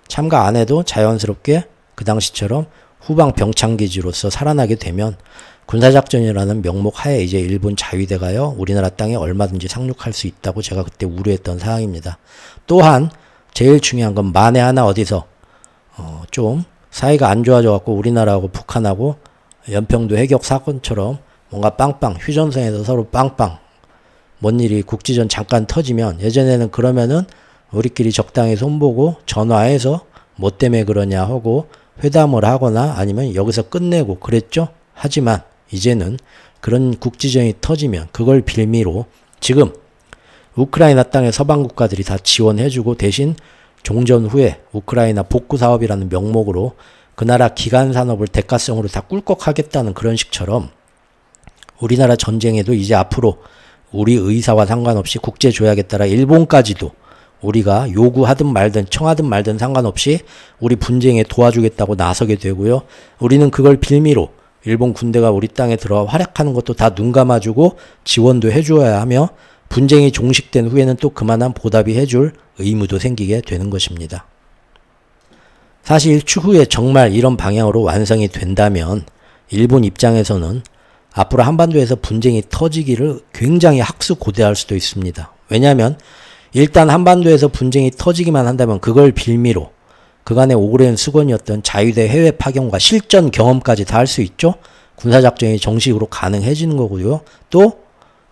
참가 안 해도 자연스럽게 그 당시처럼 후방 병창기지로서 살아나게 되면 군사작전이라는 명목 하에 이제 일본 자위대가요 우리나라 땅에 얼마든지 상륙할 수 있다고 제가 그때 우려했던 사항입니다. 또한 제일 중요한 건 만에 하나 어디서 좀 사이가 안 좋아져 갖고 우리나라하고 북한하고 연평도 해격 사건처럼 뭔가 빵빵 휴전선에서 서로 빵빵 뭔 일이 국지전 잠깐 터지면 예전에는 그러면은 우리끼리 적당히 손보고 전화해서 뭐 때문에 그러냐 하고 회담을 하거나 아니면 여기서 끝내고 그랬죠. 하지만 이제는 그런 국지전이 터지면 그걸 빌미로 지금 우크라이나 땅에 서방 국가들이 다 지원해주고 대신 종전 후에 우크라이나 복구 사업이라는 명목으로 그 나라 기간 산업을 대가성으로 다 꿀꺽하겠다는 그런 식처럼 우리나라 전쟁에도 이제 앞으로 우리 의사와 상관없이 국제조약에 따라 일본까지도 우리가 요구하든 말든 청하든 말든 상관없이 우리 분쟁에 도와주겠다고 나서게 되고요. 우리는 그걸 빌미로 일본 군대가 우리 땅에 들어와 활약하는 것도 다 눈 감아주고 지원도 해줘야 하며 분쟁이 종식된 후에는 또 그만한 보답이 해줄 의무도 생기게 되는 것입니다. 사실 추후에 정말 이런 방향으로 완성이 된다면 일본 입장에서는 앞으로 한반도에서 분쟁이 터지기를 굉장히 학수고대할 수도 있습니다. 왜냐하면 일단 한반도에서 분쟁이 터지기만 한다면 그걸 빌미로 그간의 오랜 수건이었던 자위대 해외 파견과 실전 경험까지 다 할 수 있죠. 군사작전이 정식으로 가능해지는 거고요. 또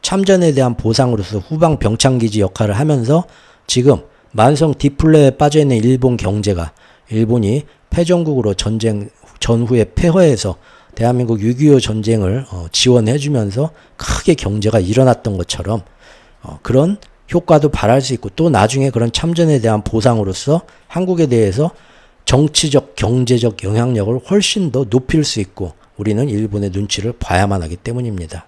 참전에 대한 보상으로서 후방 병창기지 역할을 하면서 지금 만성 디플레에 빠져있는 일본 경제가 일본이 패전국으로 전쟁 전후에 폐허해서 대한민국 6.25 전쟁을 지원해주면서 크게 경제가 일어났던 것처럼 그런 효과도 바랄 수 있고 또 나중에 그런 참전에 대한 보상으로서 한국에 대해서 정치적 경제적 영향력을 훨씬 더 높일 수 있고 우리는 일본의 눈치를 봐야만 하기 때문입니다.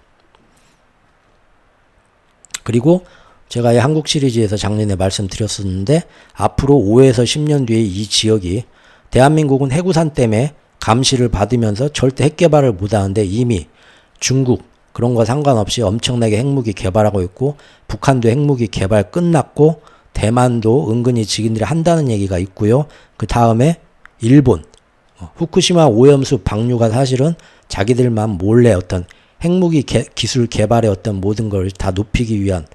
그리고 제가 이 한국 시리즈에서 작년에 말씀드렸었는데 앞으로 5에서 10년 뒤에 이 지역이 대한민국은 해구산 때문에 감시를 받으면서 절대 핵 개발을 못하는데 이미 중국 그런 거 상관없이 엄청나게 핵무기 개발하고 있고 북한도 핵무기 개발 끝났고 대만도 은근히 지긴들이 한다는 얘기가 있고요. 그 다음에 일본 후쿠시마 오염수 방류가 사실은 자기들만 몰래 어떤 핵무기 기술 개발의 어떤 모든 걸 다 높이기 위한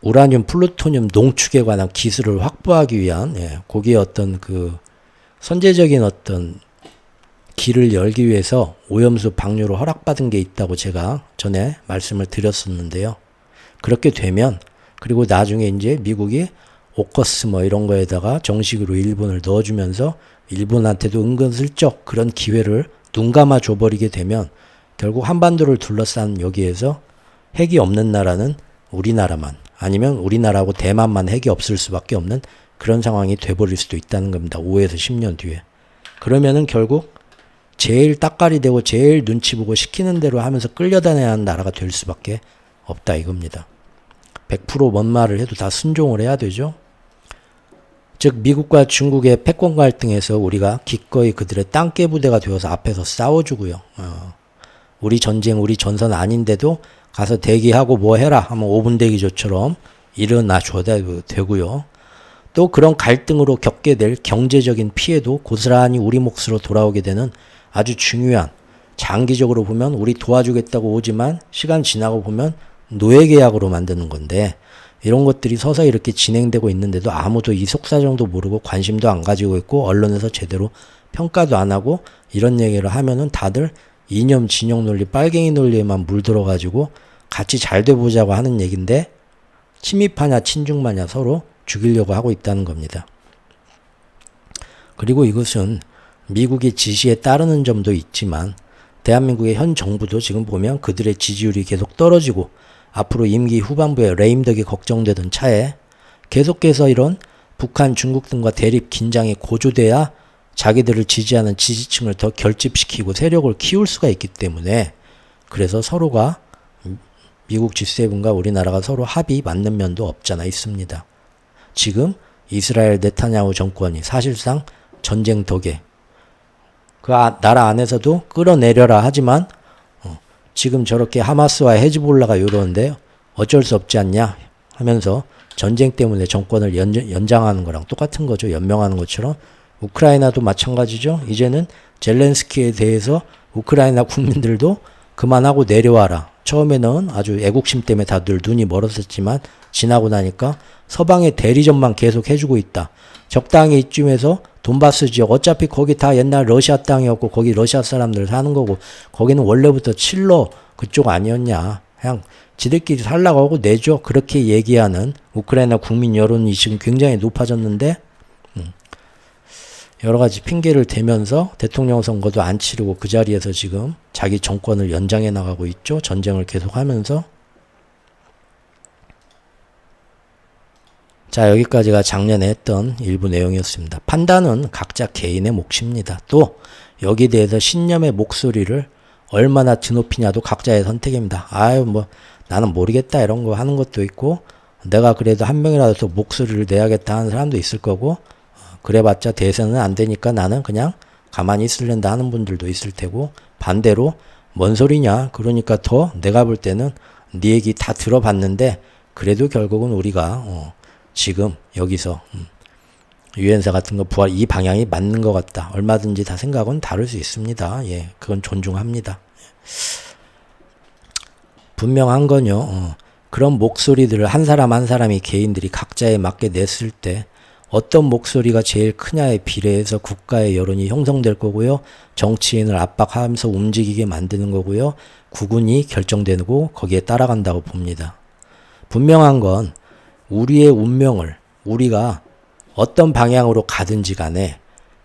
우라늄, 플루토늄 농축에 관한 기술을 확보하기 위한 거기에 어떤 그 선제적인 어떤 길을 열기 위해서 오염수 방류를 허락받은 게 있다고 제가 전에 말씀을 드렸었는데요. 그렇게 되면 그리고 나중에 이제 미국이 오커스 뭐 이런 거에다가 정식으로 일본을 넣어주면서 일본한테도 은근슬쩍 그런 기회를 눈 감아 줘버리게 되면 결국 한반도를 둘러싼 여기에서 핵이 없는 나라는 우리나라만 아니면 우리나라하고 대만만 핵이 없을 수밖에 없는 그런 상황이 돼버릴 수도 있다는 겁니다. 5에서 10년 뒤에. 그러면은 결국 제일 따까리 되고 제일 눈치 보고 시키는 대로 하면서 끌려다녀야 하는 나라가 될 수밖에 없다 이겁니다. 100% 뭔 말을 해도 다 순종을 해야 되죠. 즉 미국과 중국의 패권 갈등에서 우리가 기꺼이 그들의 땅개 부대가 되어서 앞에서 싸워주고요. 우리 전쟁 우리 전선 아닌데도 가서 대기하고 뭐 해라 하면 5분 대기조처럼 일어나 줘야 되고요. 또 그런 갈등으로 겪게 될 경제적인 피해도 고스란히 우리 몫으로 돌아오게 되는 아주 중요한 장기적으로 보면 우리 도와주겠다고 오지만 시간 지나고 보면 노예계약으로 만드는 건데 이런 것들이 서서히 이렇게 진행되고 있는데도 아무도 이 속사정도 모르고 관심도 안 가지고 있고 언론에서 제대로 평가도 안 하고 이런 얘기를 하면은 다들 이념 진영 논리 빨갱이 논리에만 물들어가지고 같이 잘 돼보자고 하는 얘기인데 친미파냐 친중파냐 서로 죽이려고 하고 있다는 겁니다. 그리고 이것은 미국의 지시에 따르는 점도 있지만 대한민국의 현 정부도 지금 보면 그들의 지지율이 계속 떨어지고 앞으로 임기 후반부에 레임덕이 걱정되던 차에 계속해서 이런 북한, 중국 등과 대립 긴장이 고조돼야 자기들을 지지하는 지지층을 더 결집시키고 세력을 키울 수가 있기 때문에 그래서 서로가 미국 G7과 우리나라가 서로 합이 맞는 면도 없잖아 있습니다. 지금 이스라엘 네타냐후 정권이 사실상 전쟁 덕에 그 나라 안에서도 끌어내려라 하지만 지금 저렇게 하마스와 헤즈볼라가 이러는데 어쩔 수 없지 않냐 하면서 전쟁 때문에 정권을 연장하는 거랑 똑같은 거죠. 연명하는 것처럼 우크라이나도 마찬가지죠. 이제는 젤렌스키에 대해서 우크라이나 국민들도 그만하고 내려와라. 처음에는 아주 애국심 때문에 다들 눈이 멀었었지만 지나고 나니까 서방의 대리점만 계속 해주고 있다. 적당히 이쯤에서 돈바스 지역 어차피 거기 다 옛날 러시아 땅이었고 거기 러시아 사람들 사는 거고 거기는 원래부터 칠러 그쪽 아니었냐. 그냥 지들끼리 살라고 하고 내줘. 그렇게 얘기하는 우크라이나 국민 여론이 지금 굉장히 높아졌는데 여러 가지 핑계를 대면서 대통령 선거도 안 치르고 그 자리에서 지금 자기 정권을 연장해 나가고 있죠. 전쟁을 계속하면서. 자, 여기까지가 작년에 했던 일부 내용이었습니다. 판단은 각자 개인의 몫입니다. 또 여기에 대해서 신념의 목소리를 얼마나 드높이냐도 각자의 선택입니다. 아유 뭐 나는 모르겠다 이런 거 하는 것도 있고 내가 그래도 한 명이라도 더 목소리를 내야겠다 하는 사람도 있을 거고 그래봤자 대선은 안 되니까 나는 그냥 가만히 있을랜다 하는 분들도 있을 테고 반대로 뭔 소리냐 그러니까 더 내가 볼 때는 네 얘기 다 들어봤는데 그래도 결국은 우리가 지금 여기서 유엔사 같은 거 부활 이 방향이 맞는 것 같다. 얼마든지 다 생각은 다를 수 있습니다. 예, 그건 존중합니다. 분명한 건요. 그런 목소리들을 한 사람 한 사람이 개인들이 각자에 맞게 냈을 때 어떤 목소리가 제일 크냐에 비례해서 국가의 여론이 형성될 거고요. 정치인을 압박하면서 움직이게 만드는 거고요. 국운이 결정되고 거기에 따라간다고 봅니다. 분명한 건 우리의 운명을 우리가 어떤 방향으로 가든지 간에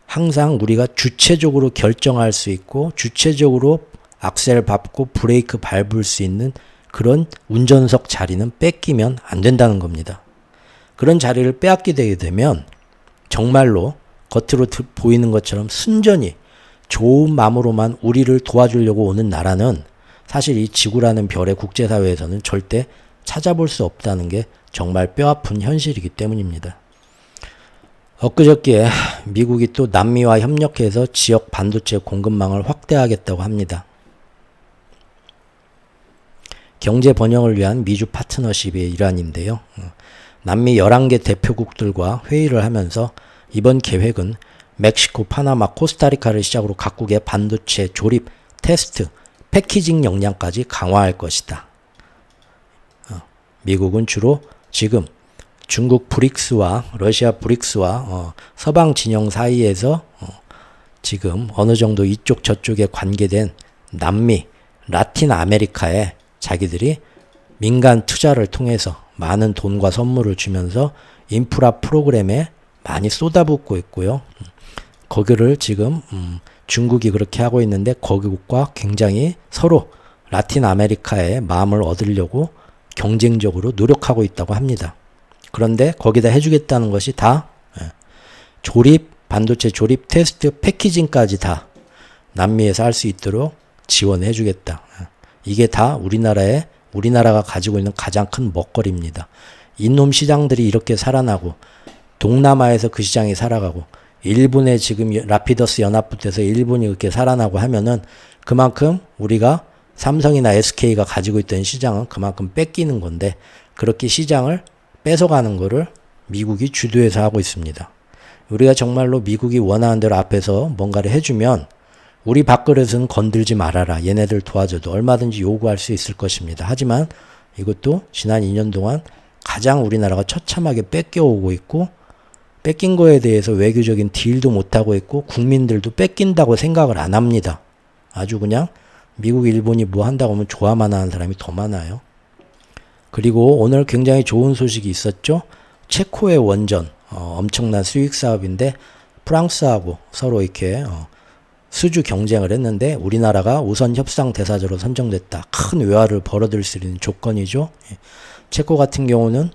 항상 우리가 주체적으로 결정할 수 있고 주체적으로 악셀 밟고 브레이크 밟을 수 있는 그런 운전석 자리는 뺏기면 안 된다는 겁니다. 그런 자리를 빼앗기게 되면 정말로 겉으로 보이는 것처럼 순전히 좋은 마음으로만 우리를 도와주려고 오는 나라는 사실 이 지구라는 별의 국제사회에서는 절대 찾아볼 수 없다는 게 정말 뼈아픈 현실이기 때문입니다. 엊그저께 미국이 또 남미와 협력해서 지역 반도체 공급망을 확대하겠다고 합니다. 경제 번영을 위한 미주 파트너십의 일환인데요. 남미 11개 대표국들과 회의를 하면서 이번 계획은 멕시코, 파나마, 코스타리카를 시작으로 각국의 반도체 조립, 테스트, 패키징 역량까지 강화할 것이다. 미국은 주로 지금 중국 브릭스와 러시아 브릭스와 서방 진영 사이에서 지금 어느 정도 이쪽 저쪽에 관계된 남미, 라틴 아메리카에 자기들이 민간 투자를 통해서 많은 돈과 선물을 주면서 인프라 프로그램에 많이 쏟아붓고 있고요. 거기를 지금 중국이 그렇게 하고 있는데 거기과 굉장히 서로 라틴 아메리카의 마음을 얻으려고 경쟁적으로 노력하고 있다고 합니다. 그런데 거기다 해주겠다는 것이 다 조립, 반도체 조립, 테스트, 패키징까지 다 남미에서 할 수 있도록 지원해 주겠다. 이게 다 우리나라가 가지고 있는 가장 큰 먹거리입니다. 이놈 시장들이 이렇게 살아나고 동남아에서 그 시장이 살아가고 일본의 지금 라피더스 연합부터해서 일본이 그렇게 살아나고 하면은 그만큼 우리가 삼성이나 SK가 가지고 있던 시장은 그만큼 뺏기는 건데 그렇게 시장을 뺏어가는 거를 미국이 주도해서 하고 있습니다. 우리가 정말로 미국이 원하는 대로 앞에서 뭔가를 해주면 우리 밥그릇은 건들지 말아라. 얘네들 도와줘도 얼마든지 요구할 수 있을 것입니다. 하지만 이것도 지난 2년 동안 가장 우리나라가 처참하게 뺏겨오고 있고 뺏긴 거에 대해서 외교적인 딜도 못하고 있고 국민들도 뺏긴다고 생각을 안 합니다. 아주 그냥 미국, 일본이 뭐 한다고 하면 좋아만 하는 사람이 더 많아요. 그리고 오늘 굉장히 좋은 소식이 있었죠. 체코의 원전 엄청난 수익 사업인데 프랑스하고 서로 이렇게 수주 경쟁을 했는데 우리나라가 우선 협상 대사자로 선정됐다. 큰 외화를 벌어들일 수 있는 조건이죠. 체코 같은 경우는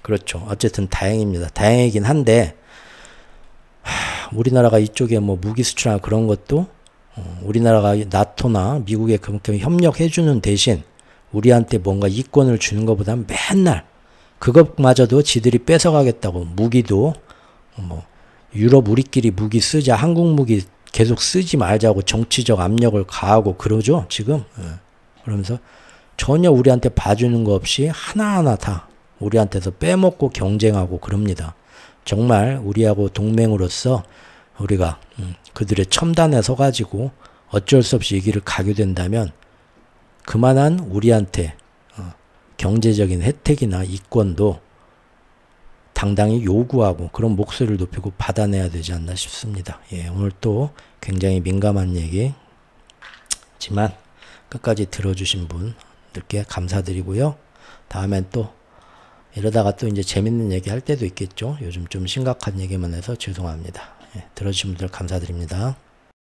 그렇죠. 어쨌든 다행입니다. 다행이긴 한데 우리나라가 이쪽에 뭐 무기 수출하는 그런 것도 우리나라가 나토나 미국에 그만큼 협력해주는 대신 우리한테 뭔가 이권을 주는 것보다는 맨날 그것마저도 지들이 뺏어가겠다고 무기도 뭐 유럽 우리끼리 무기 쓰자 한국 무기 계속 쓰지 말자고 정치적 압력을 가하고 그러죠 지금. 그러면서 전혀 우리한테 봐주는 거 없이 하나하나 다 우리한테서 빼먹고 경쟁하고 그럽니다. 정말 우리하고 동맹으로서 우리가 그들의 첨단에 서가지고 어쩔 수 없이 이 길을 가게 된다면 그만한 우리한테 경제적인 혜택이나 이권도 당당히 요구하고 그런 목소리를 높이고 받아내야 되지 않나 싶습니다. 예, 오늘 또 굉장히 민감한 얘기지만 끝까지 들어주신 분들께 감사드리고요. 다음엔 또 이러다가 또 이제 재밌는 얘기 할 때도 있겠죠. 요즘 좀 심각한 얘기만 해서 죄송합니다. 예, 들어주신 분들 감사드립니다.